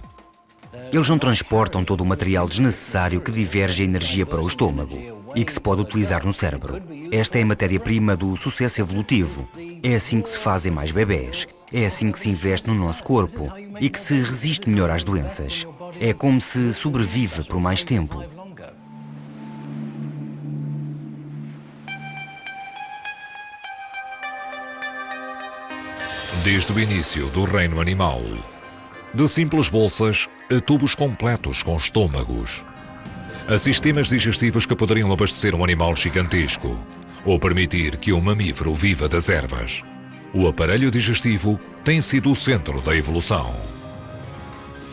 Eles não transportam todo o material desnecessário que diverge a energia para o estômago e que se pode utilizar no cérebro. Esta é a matéria-prima do sucesso evolutivo. É assim que se fazem mais bebés. É assim que se investe no nosso corpo e que se resiste melhor às doenças. É como se sobrevive por mais tempo. Desde o início do reino animal, de simples bolsas a tubos completos com estômagos, a sistemas digestivos que poderiam abastecer um animal gigantesco ou permitir que um mamífero viva das ervas, o aparelho digestivo tem sido o centro da evolução.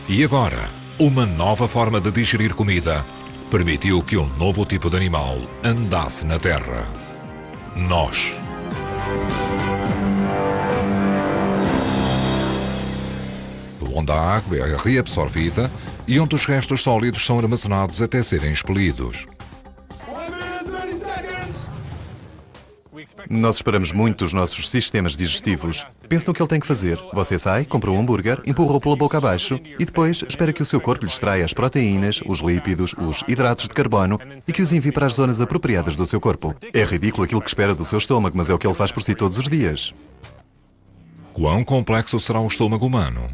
E agora, uma nova forma de digerir comida permitiu que um novo tipo de animal andasse na Terra. Nós. onde a água é reabsorvida e onde os restos sólidos são armazenados até serem expelidos. Nós esperamos muito dos nossos sistemas digestivos. Pense no que ele tem que fazer. Você sai, compra um hambúrguer, empurra-o pela boca abaixo e depois espera que o seu corpo lhe extraia as proteínas, os lípidos, os hidratos de carbono e que os envie para as zonas apropriadas do seu corpo. É ridículo aquilo que espera do seu estômago, mas é o que ele faz por si todos os dias. Quão complexo será o estômago humano?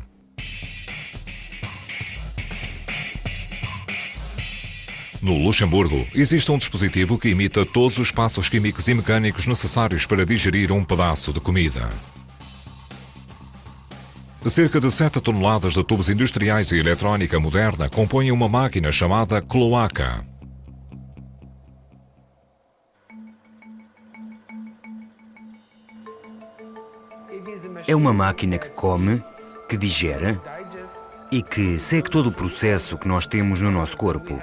No Luxemburgo, existe um dispositivo que imita todos os passos químicos e mecânicos necessários para digerir um pedaço de comida. Cerca de 7 toneladas de tubos industriais e eletrónica moderna compõem uma máquina chamada cloaca. É uma máquina que come, que digere e que segue todo o processo que nós temos no nosso corpo.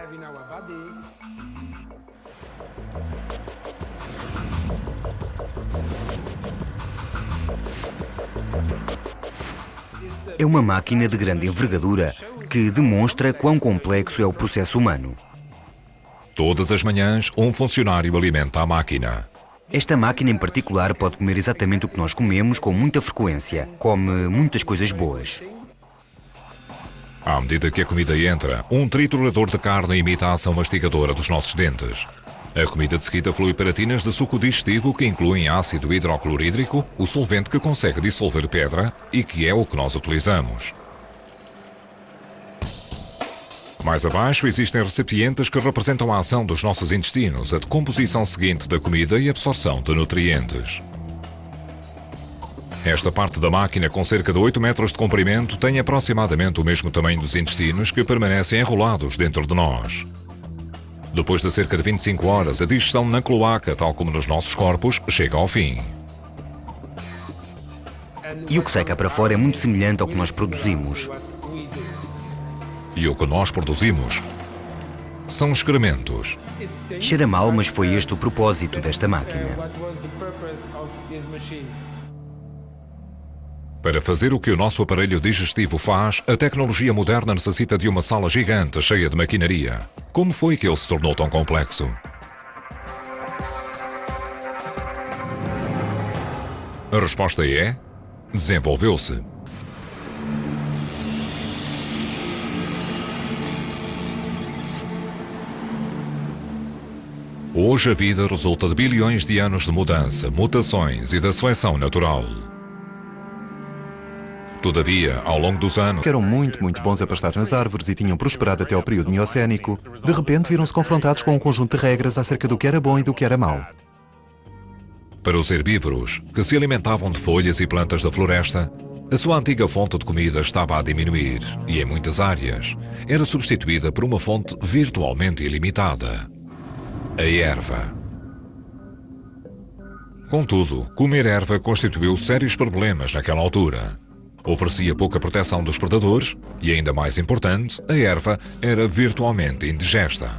É uma máquina de grande envergadura que demonstra quão complexo é o processo humano. Todas as manhãs, um funcionário alimenta a máquina. Esta máquina em particular pode comer exatamente o que nós comemos com muita frequência. Come muitas coisas boas. À medida que a comida entra, um triturador de carne imita a ação mastigadora dos nossos dentes. A comida de seguida flui para tinas de suco digestivo que incluem ácido hidroclorídrico, o solvente que consegue dissolver pedra e que é o que nós utilizamos. Mais abaixo existem recipientes que representam a ação dos nossos intestinos, a decomposição seguinte da comida e a absorção de nutrientes. Esta parte da máquina, com cerca de 8 metros de comprimento, tem aproximadamente o mesmo tamanho dos intestinos que permanecem enrolados dentro de nós. Depois de cerca de 25 horas, a digestão na cloaca, tal como nos nossos corpos, chega ao fim. E o que sai cá para fora é muito semelhante ao que nós produzimos. E o que nós produzimos são excrementos. Cheira mal, mas foi este o propósito desta máquina. Para fazer o que o nosso aparelho digestivo faz, a tecnologia moderna necessita de uma sala gigante cheia de maquinaria. Como foi que ele se tornou tão complexo? A resposta é: desenvolveu-se. Hoje a vida resulta de bilhões de anos de mudança, mutações e da seleção natural. Todavia, ao longo dos anos, Que eram muito bons a pastar nas árvores e tinham prosperado até ao período miocénico, de repente viram-se confrontados com um conjunto de regras acerca do que era bom e do que era mau. para os herbívoros, que se alimentavam de folhas e plantas da floresta, a sua antiga fonte de comida estava a diminuir e, em muitas áreas, era substituída por uma fonte virtualmente ilimitada: a erva. Contudo, comer erva constituiu sérios problemas naquela altura. Oferecia pouca proteção dos predadores e, ainda mais importante, a erva era virtualmente indigesta.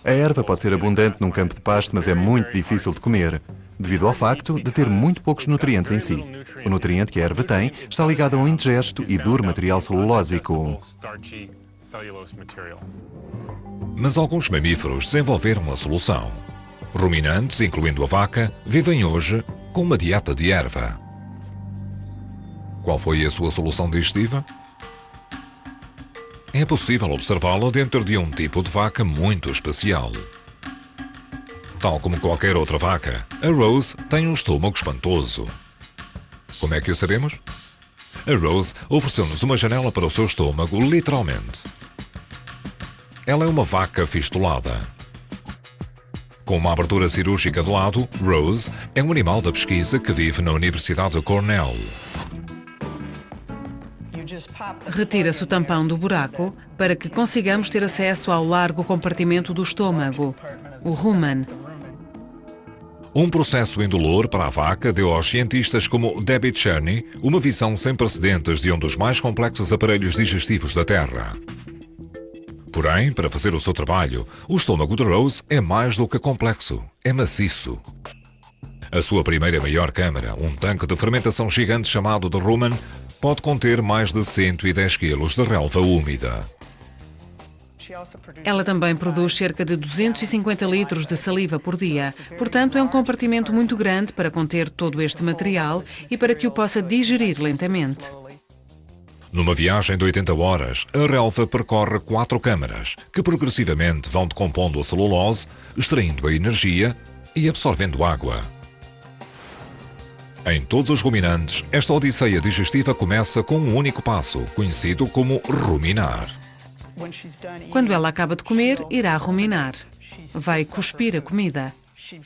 A erva pode ser abundante num campo de pasto, mas é muito difícil de comer, devido ao facto de ter muito poucos nutrientes em si. O nutriente que a erva tem está ligado a um indigesto e duro material celulósico. Mas alguns mamíferos desenvolveram a solução. Ruminantes, incluindo a vaca, vivem hoje com uma dieta de erva. Qual foi a sua solução digestiva? É possível observá-la dentro de um tipo de vaca muito especial. Tal como qualquer outra vaca, a Rose tem um estômago espantoso. Como é que o sabemos? A Rose ofereceu-nos uma janela para o seu estômago, literalmente. Ela é uma vaca fistulada. Com uma abertura cirúrgica de lado, Rose é um animal da pesquisa que vive na Universidade de Cornell. Retira-se o tampão do buraco para que consigamos ter acesso ao largo compartimento do estômago, o rumen. Um processo indolor para a vaca deu aos cientistas como Debbie Cherney uma visão sem precedentes de um dos mais complexos aparelhos digestivos da Terra. Porém, para fazer o seu trabalho, o estômago de Rose é mais do que complexo, é maciço. A sua primeira maior câmara, um tanque de fermentação gigante chamado de rumen, pode conter mais de 110 kg de relva úmida. Ela também produz cerca de 250 litros de saliva por dia. Portanto, é um compartimento muito grande para conter todo este material e para que o possa digerir lentamente. Numa viagem de 80 horas, a relva percorre 4 câmaras, que progressivamente vão decompondo a celulose, extraindo a energia e absorvendo água. Em todos os ruminantes, esta odisseia digestiva começa com um único passo, conhecido como ruminar. Quando ela acaba de comer, irá ruminar. Vai cuspir a comida.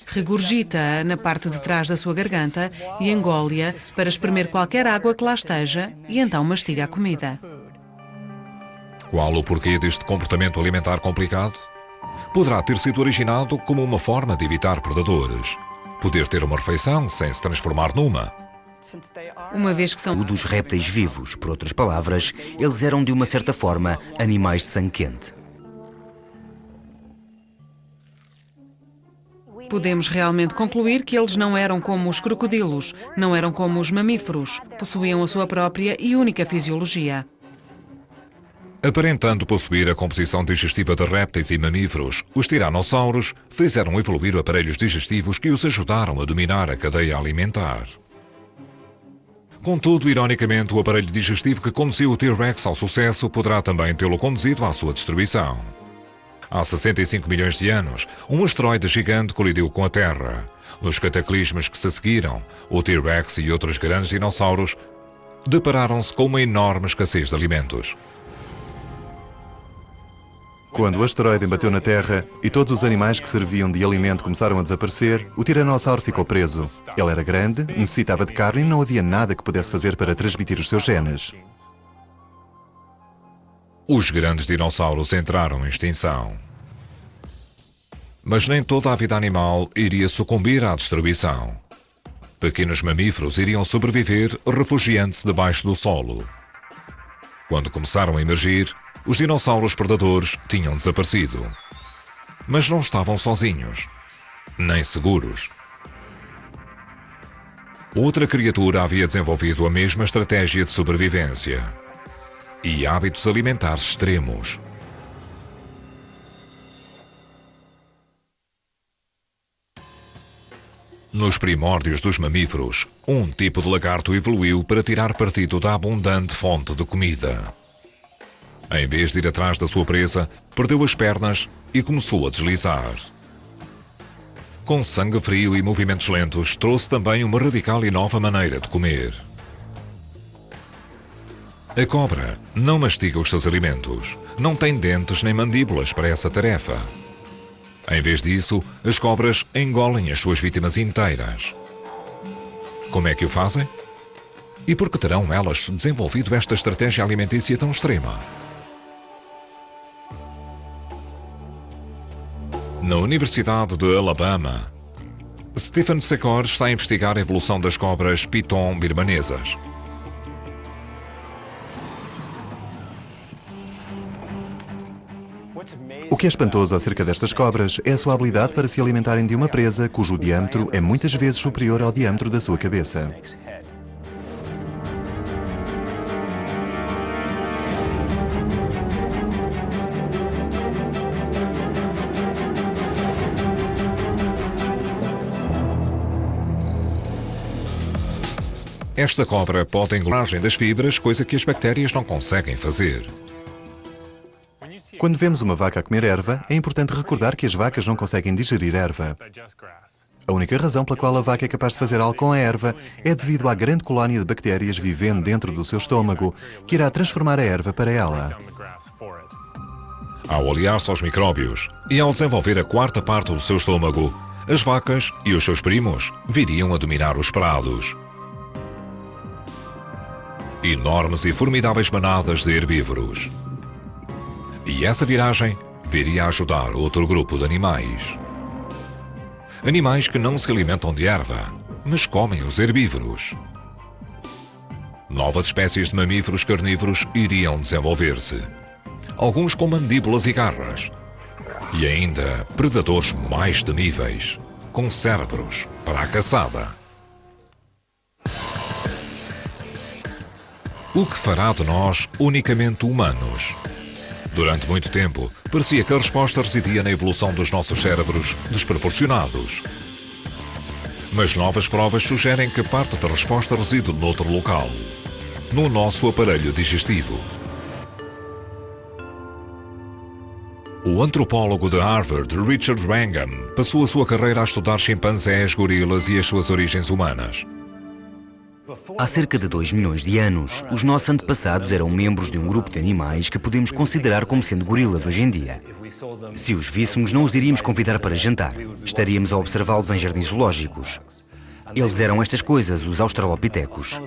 Regurgita-a na parte de trás da sua garganta e engole-a para espremer qualquer água que lá esteja e então mastiga a comida. Qual o porquê deste comportamento alimentar complicado? Poderá ter sido originado como uma forma de evitar predadores. Poder ter uma refeição sem se transformar numa. Uma vez que são O dos répteis vivos, por outras palavras, eles eram de uma certa forma animais de sangue quente. Podemos realmente concluir que eles não eram como os crocodilos, não eram como os mamíferos, possuíam a sua própria e única fisiologia. Aparentando possuir a composição digestiva de répteis e mamíferos, os tiranossauros fizeram evoluir aparelhos digestivos que os ajudaram a dominar a cadeia alimentar. Contudo, ironicamente, o aparelho digestivo que conduziu o T-Rex ao sucesso poderá também tê-lo conduzido à sua destruição. Há 65 milhões de anos, um asteroide gigante colidiu com a Terra. Nos cataclismos que se seguiram, o T-Rex e outros grandes dinossauros depararam-se com uma enorme escassez de alimentos. Quando o asteroide bateu na Terra e todos os animais que serviam de alimento começaram a desaparecer, o tiranossauro ficou preso. Ele era grande, necessitava de carne e não havia nada que pudesse fazer para transmitir os seus genes. Os grandes dinossauros entraram em extinção. Mas nem toda a vida animal iria sucumbir à destruição. Pequenos mamíferos iriam sobreviver refugiando-se debaixo do solo. Quando começaram a emergir, os dinossauros predadores tinham desaparecido. Mas não estavam sozinhos, nem seguros. Outra criatura havia desenvolvido a mesma estratégia de sobrevivência e hábitos alimentares extremos. Nos primórdios dos mamíferos, um tipo de lagarto evoluiu para tirar partido da abundante fonte de comida. Em vez de ir atrás da sua presa, perdeu as pernas e começou a deslizar. Com sangue frio e movimentos lentos, trouxe também uma radical e nova maneira de comer. A cobra não mastiga os seus alimentos, não tem dentes nem mandíbulas para essa tarefa. Em vez disso, as cobras engolem as suas vítimas inteiras. Como é que o fazem? E por que terão elas desenvolvido esta estratégia alimentícia tão extrema? Na Universidade de Alabama, Stephen Secor está a investigar a evolução das cobras piton birmanesas. O que é espantoso acerca destas cobras é a sua habilidade para se alimentarem de uma presa cujo diâmetro é muitas vezes superior ao diâmetro da sua cabeça. Esta cobra pode engolir das fibras, coisa que as bactérias não conseguem fazer. Quando vemos uma vaca a comer erva, é importante recordar que as vacas não conseguem digerir erva. A única razão pela qual a vaca é capaz de fazer algo com a erva é devido à grande colónia de bactérias vivendo dentro do seu estômago, que irá transformar a erva para ela. Ao aliar-se aos micróbios e ao desenvolver a quarta parte do seu estômago, as vacas e os seus primos viriam a dominar os prados. Enormes e formidáveis manadas de herbívoros. E essa viragem viria a ajudar outro grupo de animais. Animais que não se alimentam de erva, mas comem os herbívoros. Novas espécies de mamíferos carnívoros iriam desenvolver-se. Alguns com mandíbulas e garras. E ainda predadores mais temíveis, com cérebros para a caçada. O que fará de nós unicamente humanos? Durante muito tempo, parecia que a resposta residia na evolução dos nossos cérebros desproporcionados. Mas novas provas sugerem que parte da resposta reside noutro local, no nosso aparelho digestivo. O antropólogo de Harvard, Richard Wrangham, passou a sua carreira a estudar chimpanzés, gorilas e as suas origens humanas. Há cerca de 2 milhões de anos, os nossos antepassados eram membros de um grupo de animais que podemos considerar como sendo gorilas hoje em dia. Se os víssemos, não os iríamos convidar para jantar. Estaríamos a observá-los em jardins zoológicos. Eles eram estas coisas, os australopitecos.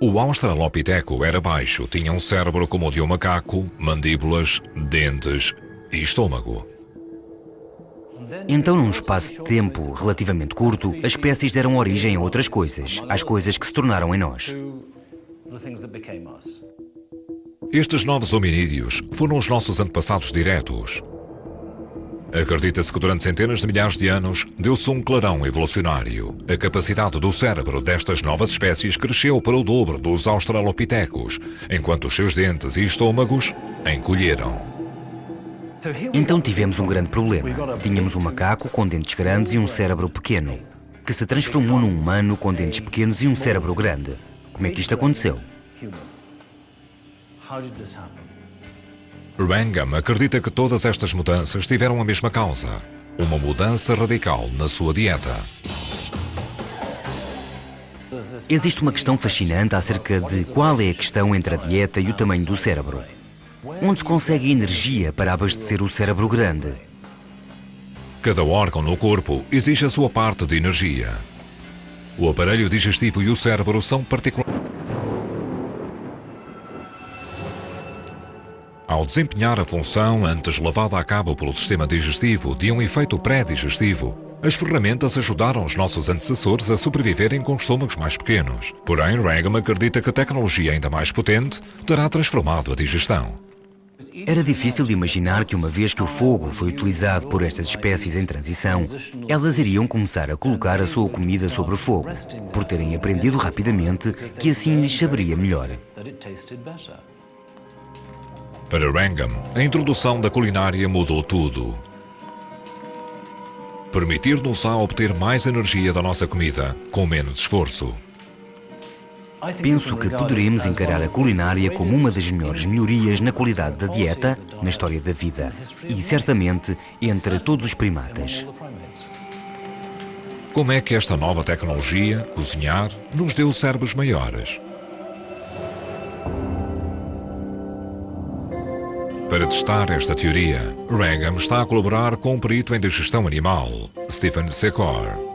O australopiteco era baixo, tinha um cérebro como o de um macaco, mandíbulas, dentes e estômago. Então, num espaço de tempo relativamente curto, as espécies deram origem a outras coisas, às coisas que se tornaram em nós. Estes novos hominídeos foram os nossos antepassados diretos. Acredita-se que durante centenas de milhares de anos deu-se um clarão evolucionário. A capacidade do cérebro destas novas espécies cresceu para o dobro dos australopitecos, enquanto os seus dentes e estômagos encolheram. Então tivemos um grande problema. Tínhamos um macaco com dentes grandes e um cérebro pequeno, que se transformou num humano com dentes pequenos e um cérebro grande. Como é que isto aconteceu? Wrangham acredita que todas estas mudanças tiveram a mesma causa: uma mudança radical na sua dieta. Existe uma questão fascinante acerca de qual é a questão entre a dieta e o tamanho do cérebro. Onde se consegue energia para abastecer o cérebro grande? Cada órgão no corpo exige a sua parte de energia. O aparelho digestivo e o cérebro são particulares. Ao desempenhar a função antes levada a cabo pelo sistema digestivo de um efeito pré-digestivo, as ferramentas ajudaram os nossos antecessores a sobreviverem com estômagos mais pequenos. Porém, Wrangham acredita que a tecnologia ainda mais potente terá transformado a digestão. Era difícil de imaginar que, uma vez que o fogo foi utilizado por estas espécies em transição, elas iriam começar a colocar a sua comida sobre o fogo, por terem aprendido rapidamente que assim lhes saberia melhor. Para Wrangham, a introdução da culinária mudou tudo. Permitir-nos a obter mais energia da nossa comida com menos esforço. Penso que poderemos encarar a culinária como uma das melhores melhorias na qualidade da dieta, na história da vida e, certamente, entre todos os primatas. Como é que esta nova tecnologia, cozinhar, nos deu cérebros maiores? Para testar esta teoria, Wrangham está a colaborar com um perito em digestão animal, Stephen Secor.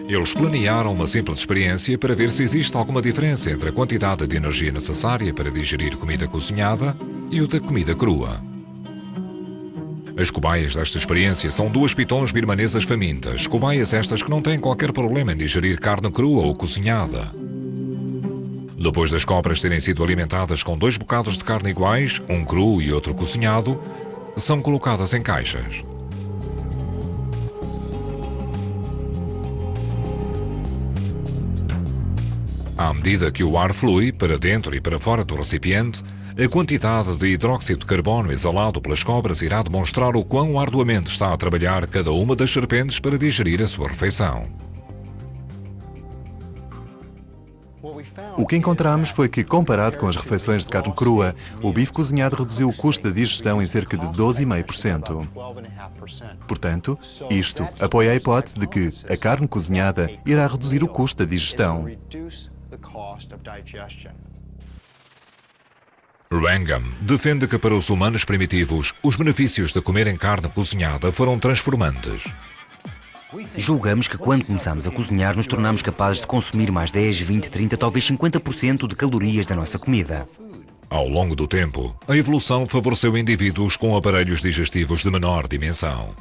Eles planearam uma simples experiência para ver se existe alguma diferença entre a quantidade de energia necessária para digerir comida cozinhada e o da comida crua. As cobaias desta experiência são 2 pitons birmanesas famintas, cobaias estas que não têm qualquer problema em digerir carne crua ou cozinhada. Depois das cobras terem sido alimentadas com 2 bocados de carne iguais, um cru e outro cozinhado, são colocadas em caixas. À medida que o ar flui para dentro e para fora do recipiente, a quantidade de hidróxido de carbono exalado pelas cobras irá demonstrar o quão arduamente está a trabalhar cada uma das serpentes para digerir a sua refeição. O que encontramos foi que, comparado com as refeições de carne crua, o bife cozinhado reduziu o custo da digestão em cerca de 12,5%. Portanto, isto apoia a hipótese de que a carne cozinhada irá reduzir o custo da digestão. Wrangham defende que para os humanos primitivos, os benefícios de comerem carne cozinhada foram transformantes. Julgamos que quando começamos a cozinhar nos tornamos capazes de consumir mais 10, 20, 30, talvez 50% de calorias da nossa comida. Ao longo do tempo, a evolução favoreceu indivíduos com aparelhos digestivos de menor dimensão.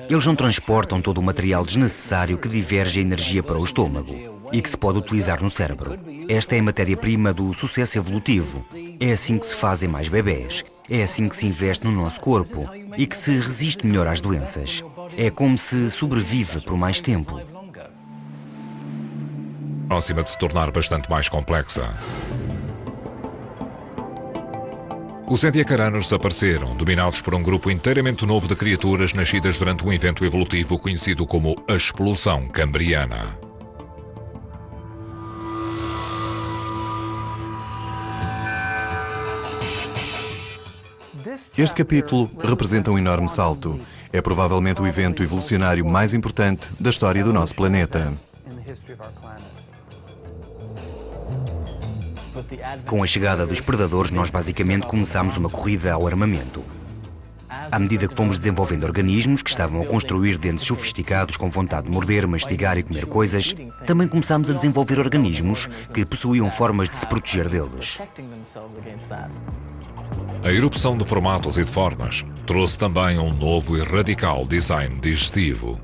Eles não transportam todo o material desnecessário que diverge a energia para o estômago e que se pode utilizar no cérebro. Esta é a matéria-prima do sucesso evolutivo. É assim que se fazem mais bebés. É assim que se investe no nosso corpo e que se resiste melhor às doenças. É como se sobrevive por mais tempo. Próxima de se tornar bastante mais complexa. Os Ediacaranos desapareceram, dominados por um grupo inteiramente novo de criaturas nascidas durante um evento evolutivo conhecido como a Explosão Cambriana. Este capítulo representa um enorme salto. É provavelmente o evento evolucionário mais importante da história do nosso planeta. Com a chegada dos predadores, nós basicamente começámos uma corrida ao armamento. À medida que fomos desenvolvendo organismos que estavam a construir dentes sofisticados com vontade de morder, mastigar e comer coisas, também começámos a desenvolver organismos que possuíam formas de se proteger deles. A erupção de formatos e de formas trouxe também um novo e radical design digestivo.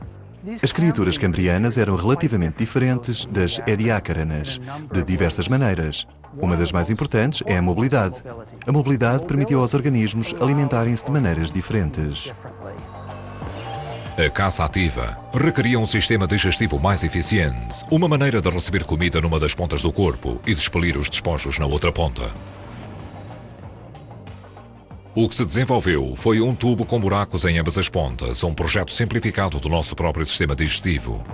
As criaturas cambrianas eram relativamente diferentes das Ediacaranas, de diversas maneiras. Uma das mais importantes é a mobilidade. A mobilidade permitiu aos organismos alimentarem-se de maneiras diferentes. A caça ativa requeria um sistema digestivo mais eficiente, uma maneira de receber comida numa das pontas do corpo e de expelir os despojos na outra ponta. O que se desenvolveu foi um tubo com buracos em ambas as pontas, um projeto simplificado do nosso próprio sistema digestivo.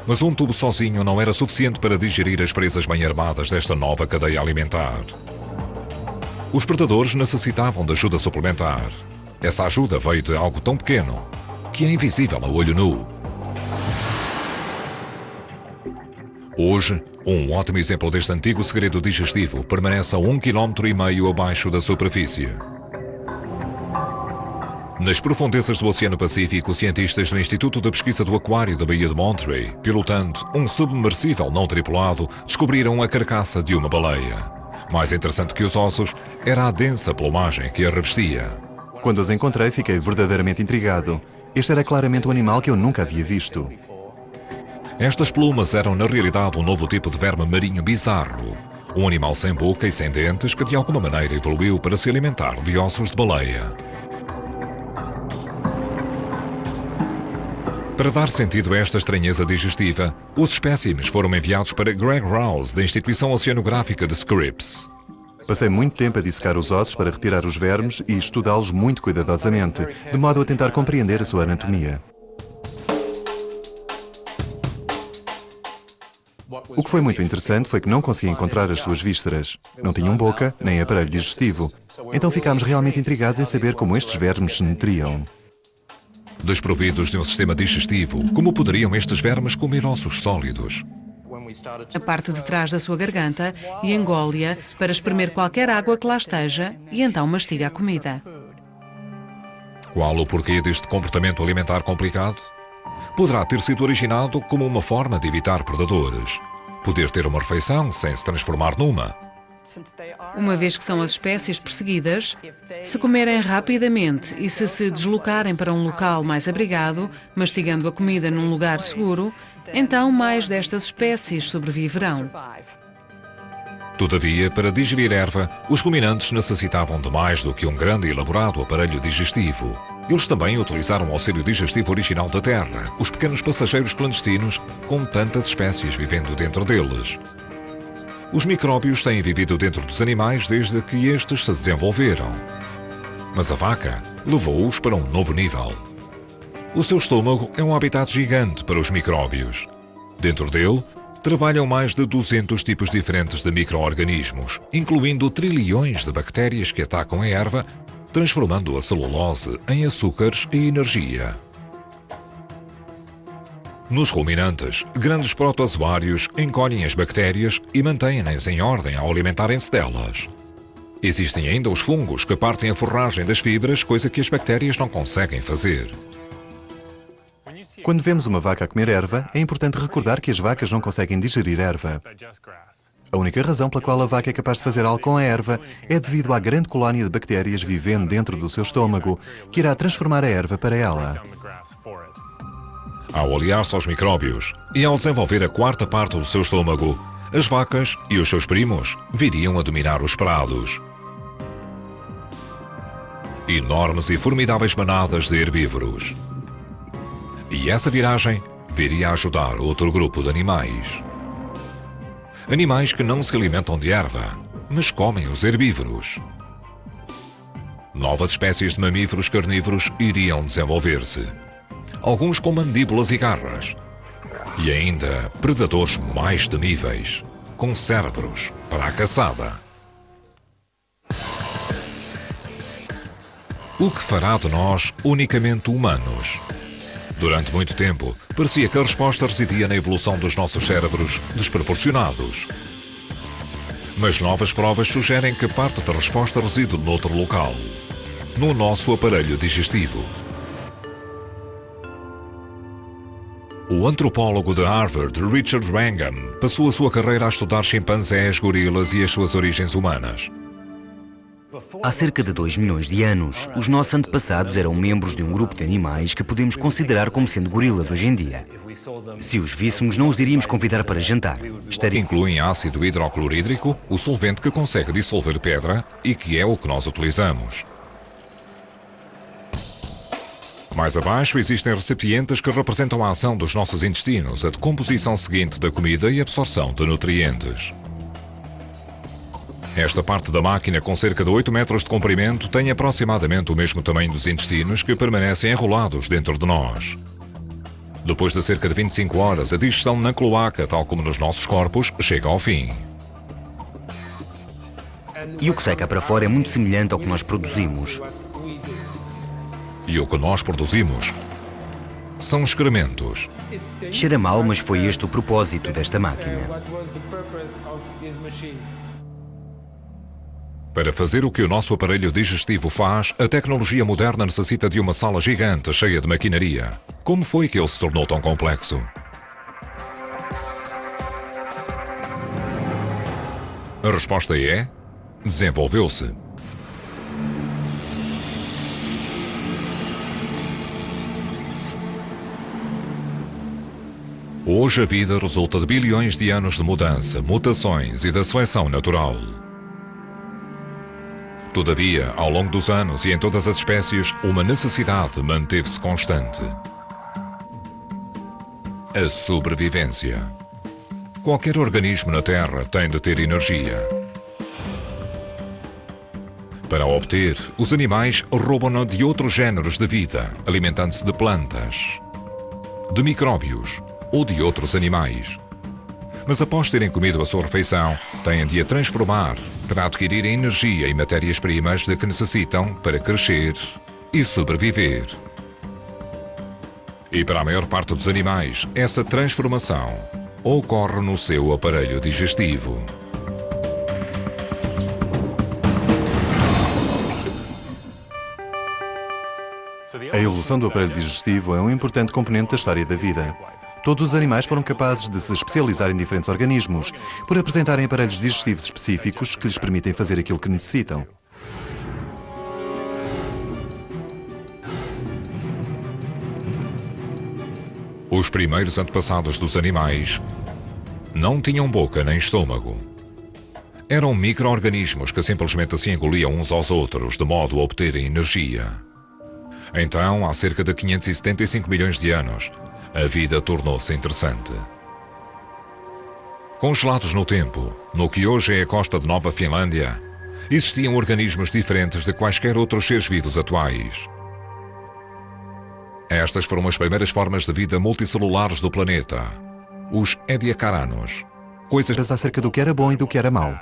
Mas um tubo sozinho não era suficiente para digerir as presas bem armadas desta nova cadeia alimentar. Os predadores necessitavam de ajuda suplementar. Essa ajuda veio de algo tão pequeno que é invisível a olho nu. Hoje, um ótimo exemplo deste antigo segredo digestivo permanece a 1,5 km abaixo da superfície. Nas profundezas do Oceano Pacífico, cientistas do Instituto de Pesquisa do Aquário da Baía de Monterey, pilotando um submersível não tripulado, descobriram a carcaça de uma baleia. Mais interessante que os ossos era a densa plumagem que a revestia. Quando os encontrei, fiquei verdadeiramente intrigado. Este era claramente um animal que eu nunca havia visto. Estas plumas eram, na realidade, um novo tipo de verme marinho bizarro. Um animal sem boca e sem dentes que, de alguma maneira, evoluiu para se alimentar de ossos de baleia. Para dar sentido a esta estranheza digestiva, os espécimes foram enviados para Greg Rouse, da Instituição Oceanográfica de Scripps. Passei muito tempo a dissecar os ossos para retirar os vermes e estudá-los muito cuidadosamente, de modo a tentar compreender a sua anatomia. O que foi muito interessante foi que não consegui encontrar as suas vísceras. Não tinham boca, nem aparelho digestivo. Então ficámos realmente intrigados em saber como estes vermes se nutriam. Desprovidos de um sistema digestivo, como poderiam estes vermes comer ossos sólidos? A parte de trás da sua garganta e engole-a para espremer qualquer água que lá esteja e então mastiga a comida. Qual o porquê deste comportamento alimentar complicado? Poderá ter sido originado como uma forma de evitar predadores. Poder ter uma refeição sem se transformar numa. Uma vez que são as espécies perseguidas, se comerem rapidamente e se deslocarem para um local mais abrigado, mastigando a comida num lugar seguro, então mais destas espécies sobreviverão. Todavia, para digerir erva, os ruminantes necessitavam de mais do que um grande e elaborado aparelho digestivo. Eles também utilizaram o auxílio digestivo original da Terra, os pequenos passageiros clandestinos, com tantas espécies vivendo dentro deles. Os micróbios têm vivido dentro dos animais desde que estes se desenvolveram. Mas a vaca levou-os para um novo nível. O seu estômago é um habitat gigante para os micróbios. Dentro dele, trabalham mais de 200 tipos diferentes de micro-organismos, incluindo trilhões de bactérias que atacam a erva, transformando a celulose em açúcares e energia. Nos ruminantes, grandes protozoários encolhem as bactérias e mantêm-nas em ordem ao alimentarem-se delas. Existem ainda os fungos que partem a forragem das fibras, coisa que as bactérias não conseguem fazer. Quando vemos uma vaca a comer erva, é importante recordar que as vacas não conseguem digerir erva. A única razão pela qual a vaca é capaz de fazer algo com a erva é devido à grande colónia de bactérias vivendo dentro do seu estômago, que irá transformar a erva para ela. Ao aliar-se aos micróbios e ao desenvolver a quarta parte do seu estômago, as vacas e os seus primos viriam a dominar os prados. Enormes e formidáveis manadas de herbívoros. E essa viragem viria a ajudar outro grupo de animais. Animais que não se alimentam de erva, mas comem os herbívoros. Novas espécies de mamíferos carnívoros iriam desenvolver-se. Alguns com mandíbulas e garras. E ainda predadores mais temíveis, com cérebros para a caçada. O que fará de nós unicamente humanos? Durante muito tempo, parecia que a resposta residia na evolução dos nossos cérebros desproporcionados. Mas novas provas sugerem que parte da resposta reside noutro local, no nosso aparelho digestivo. O antropólogo de Harvard, Richard Wrangham, passou a sua carreira a estudar chimpanzés, gorilas e as suas origens humanas. Há cerca de 2 milhões de anos, os nossos antepassados eram membros de um grupo de animais que podemos considerar como sendo gorilas hoje em dia. Se os víssemos, não os iríamos convidar para jantar. Incluem ácido hidroclorídrico, o solvente que consegue dissolver pedra e que é o que nós utilizamos. Mais abaixo existem recipientes que representam a ação dos nossos intestinos, a decomposição seguinte da comida e a absorção de nutrientes. Esta parte da máquina, com cerca de 8 metros de comprimento, tem aproximadamente o mesmo tamanho dos intestinos que permanecem enrolados dentro de nós. Depois de cerca de 25 horas, a digestão na cloaca, tal como nos nossos corpos, chega ao fim. E o que sai cá para fora é muito semelhante ao que nós produzimos. E o que nós produzimos são excrementos. Cheira mal, mas foi este o propósito desta máquina. Para fazer o que o nosso aparelho digestivo faz, a tecnologia moderna necessita de uma sala gigante cheia de maquinaria. Como foi que ele se tornou tão complexo? A resposta é: desenvolveu-se. Hoje a vida resulta de bilhões de anos de mudança, mutações e da seleção natural. Todavia, ao longo dos anos e em todas as espécies, uma necessidade manteve-se constante: a sobrevivência. Qualquer organismo na Terra tem de ter energia. Para a obter, os animais roubam-na de outros géneros de vida, alimentando-se de plantas, de micróbios ou de outros animais. Mas após terem comido a sua refeição, têm de a transformar para adquirir a energia e matérias-primas de que necessitam para crescer e sobreviver. E para a maior parte dos animais, essa transformação ocorre no seu aparelho digestivo. A evolução do aparelho digestivo é um importante componente da história da vida. Todos os animais foram capazes de se especializar em diferentes organismos, por apresentarem aparelhos digestivos específicos que lhes permitem fazer aquilo que necessitam. Os primeiros antepassados dos animais não tinham boca nem estômago. Eram micro-organismos que simplesmente se engoliam uns aos outros, de modo a obterem energia. Então, há cerca de 575 milhões de anos, a vida tornou-se interessante. Congelados no tempo, no que hoje é a costa de Nova Finlândia, existiam organismos diferentes de quaisquer outros seres vivos atuais. Estas foram as primeiras formas de vida multicelulares do planeta, os ediacaranos, Coisas acerca do que era bom e do que era mau.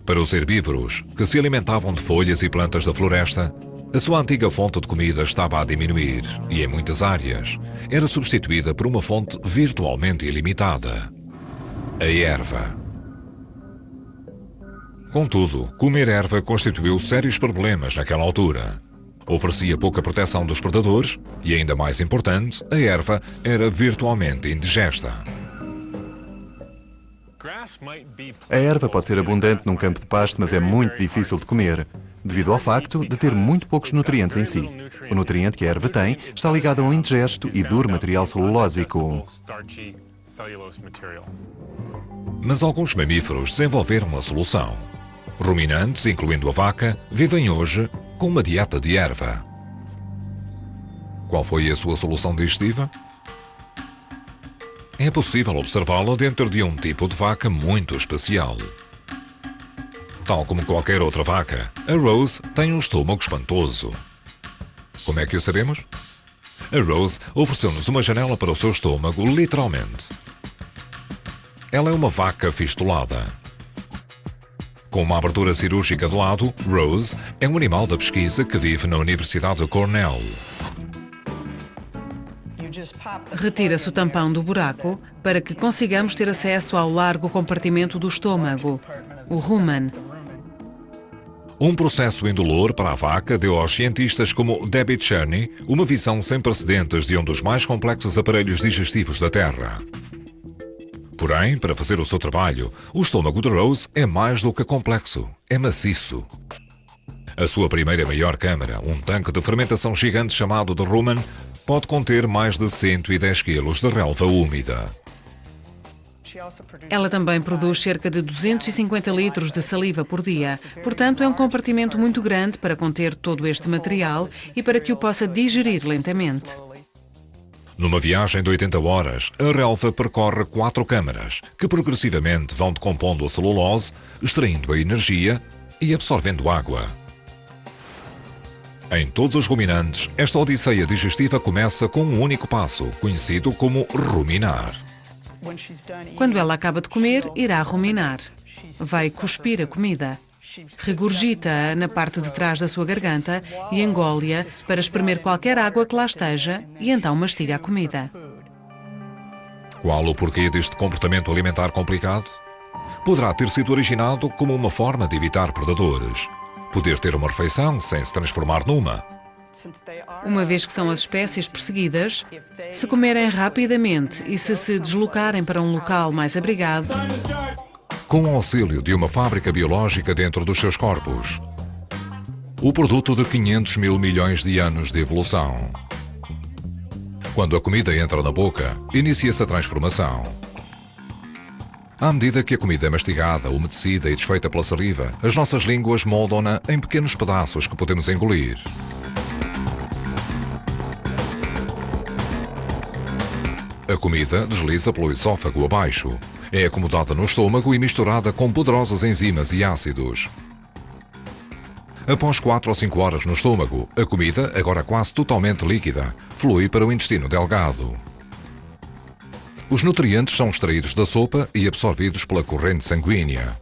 Para os herbívoros, que se alimentavam de folhas e plantas da floresta, a sua antiga fonte de comida estava a diminuir e, em muitas áreas, era substituída por uma fonte virtualmente ilimitada: a erva. Contudo, comer erva constituiu sérios problemas naquela altura. Oferecia pouca proteção dos predadores e, ainda mais importante, a erva era virtualmente indigesta. A erva pode ser abundante num campo de pasto, mas é muito difícil de comer, devido ao facto de ter muito poucos nutrientes em si. O nutriente que a erva tem está ligado a um indigesto e duro material celulósico. Mas alguns mamíferos desenvolveram a solução. Ruminantes, incluindo a vaca, vivem hoje com uma dieta de erva. Qual foi a sua solução digestiva? É possível observá-la dentro de um tipo de vaca muito especial. Tal como qualquer outra vaca, a Rose tem um estômago espantoso. Como é que o sabemos? A Rose ofereceu-nos uma janela para o seu estômago, literalmente. Ela é uma vaca fistulada. Com uma abertura cirúrgica de lado, Rose é um animal da pesquisa que vive na Universidade de Cornell. Retira-se o tampão do buraco para que consigamos ter acesso ao largo compartimento do estômago, o rumen. Um processo indolor para a vaca deu aos cientistas como Debbie Cherney uma visão sem precedentes de um dos mais complexos aparelhos digestivos da Terra. Porém, para fazer o seu trabalho, o estômago de Rose é mais do que complexo, é maciço. A sua primeira maior câmara, um tanque de fermentação gigante chamado de rumen, pode conter mais de 110 kg de relva úmida. Ela também produz cerca de 250 litros de saliva por dia. Portanto, é um compartimento muito grande para conter todo este material e para que o possa digerir lentamente. Numa viagem de 80 horas, a relva percorre 4 câmaras, que progressivamente vão decompondo a celulose, extraindo a energia e absorvendo água. Em todos os ruminantes, esta odisseia digestiva começa com um único passo, conhecido como ruminar. Quando ela acaba de comer, irá ruminar. Vai cuspir a comida. Regurgita-a na parte de trás da sua garganta e engole-a para espremer qualquer água que lá esteja e então mastiga a comida. Qual o porquê deste comportamento alimentar complicado? Poderá ter sido originado como uma forma de evitar predadores. Poder ter uma refeição sem se transformar numa. Uma vez que são as espécies perseguidas, se comerem rapidamente e se deslocarem para um local mais abrigado, com o auxílio de uma fábrica biológica dentro dos seus corpos. O produto de 500 mil milhões de anos de evolução. Quando a comida entra na boca, inicia-se a transformação. À medida que a comida é mastigada, umedecida e desfeita pela saliva, as nossas línguas moldam-na em pequenos pedaços que podemos engolir. A comida desliza pelo esófago abaixo. É acomodada no estômago e misturada com poderosas enzimas e ácidos. Após 4 ou 5 horas no estômago, a comida, agora quase totalmente líquida, flui para o intestino delgado. Os nutrientes são extraídos da sopa e absorvidos pela corrente sanguínea.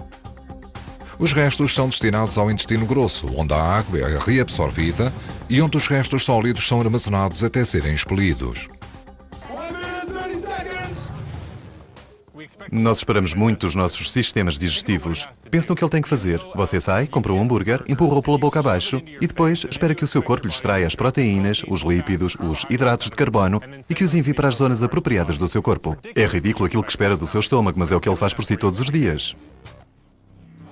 Os restos são destinados ao intestino grosso, onde a água é reabsorvida e onde os restos sólidos são armazenados até serem expelidos. Nós esperamos muito dos nossos sistemas digestivos. Pense no que ele tem que fazer. Você sai, compra um hambúrguer, empurra-o pela boca abaixo e depois espera que o seu corpo lhe extraia as proteínas, os lípidos, os hidratos de carbono e que os envie para as zonas apropriadas do seu corpo. É ridículo aquilo que espera do seu estômago, mas é o que ele faz por si todos os dias.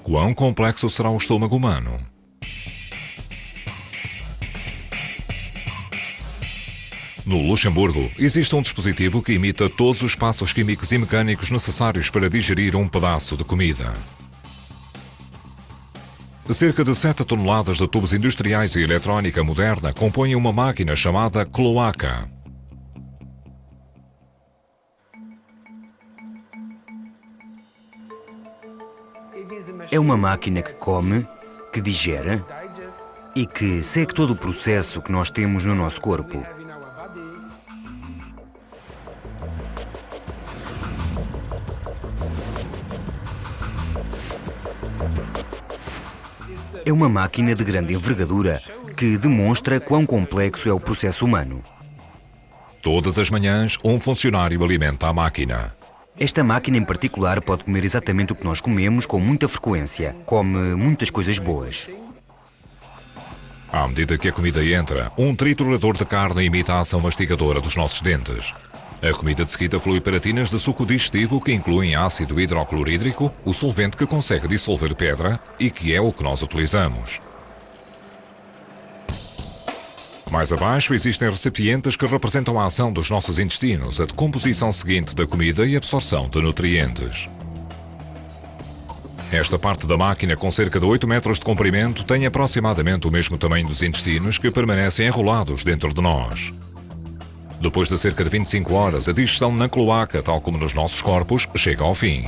Quão complexo será o estômago humano? No Luxemburgo, existe um dispositivo que imita todos os passos químicos e mecânicos necessários para digerir um pedaço de comida. Cerca de 7 toneladas de tubos industriais e eletrónica moderna compõem uma máquina chamada cloaca. É uma máquina que come, que digere e que segue todo o processo que nós temos no nosso corpo. É uma máquina de grande envergadura que demonstra quão complexo é o processo humano. Todas as manhãs, um funcionário alimenta a máquina. Esta máquina em particular pode comer exatamente o que nós comemos com muita frequência. Come muitas coisas boas. À medida que a comida entra, um triturador de carne imita a ação mastigadora dos nossos dentes. A comida de seguida flui para tinas de suco digestivo que incluem ácido hidroclorídrico, o solvente que consegue dissolver pedra e que é o que nós utilizamos. Mais abaixo existem recipientes que representam a ação dos nossos intestinos, a decomposição seguinte da comida e a absorção de nutrientes. Esta parte da máquina, com cerca de 8 metros de comprimento, tem aproximadamente o mesmo tamanho dos intestinos que permanecem enrolados dentro de nós. Depois de cerca de 25 horas, a digestão na cloaca, tal como nos nossos corpos, chega ao fim.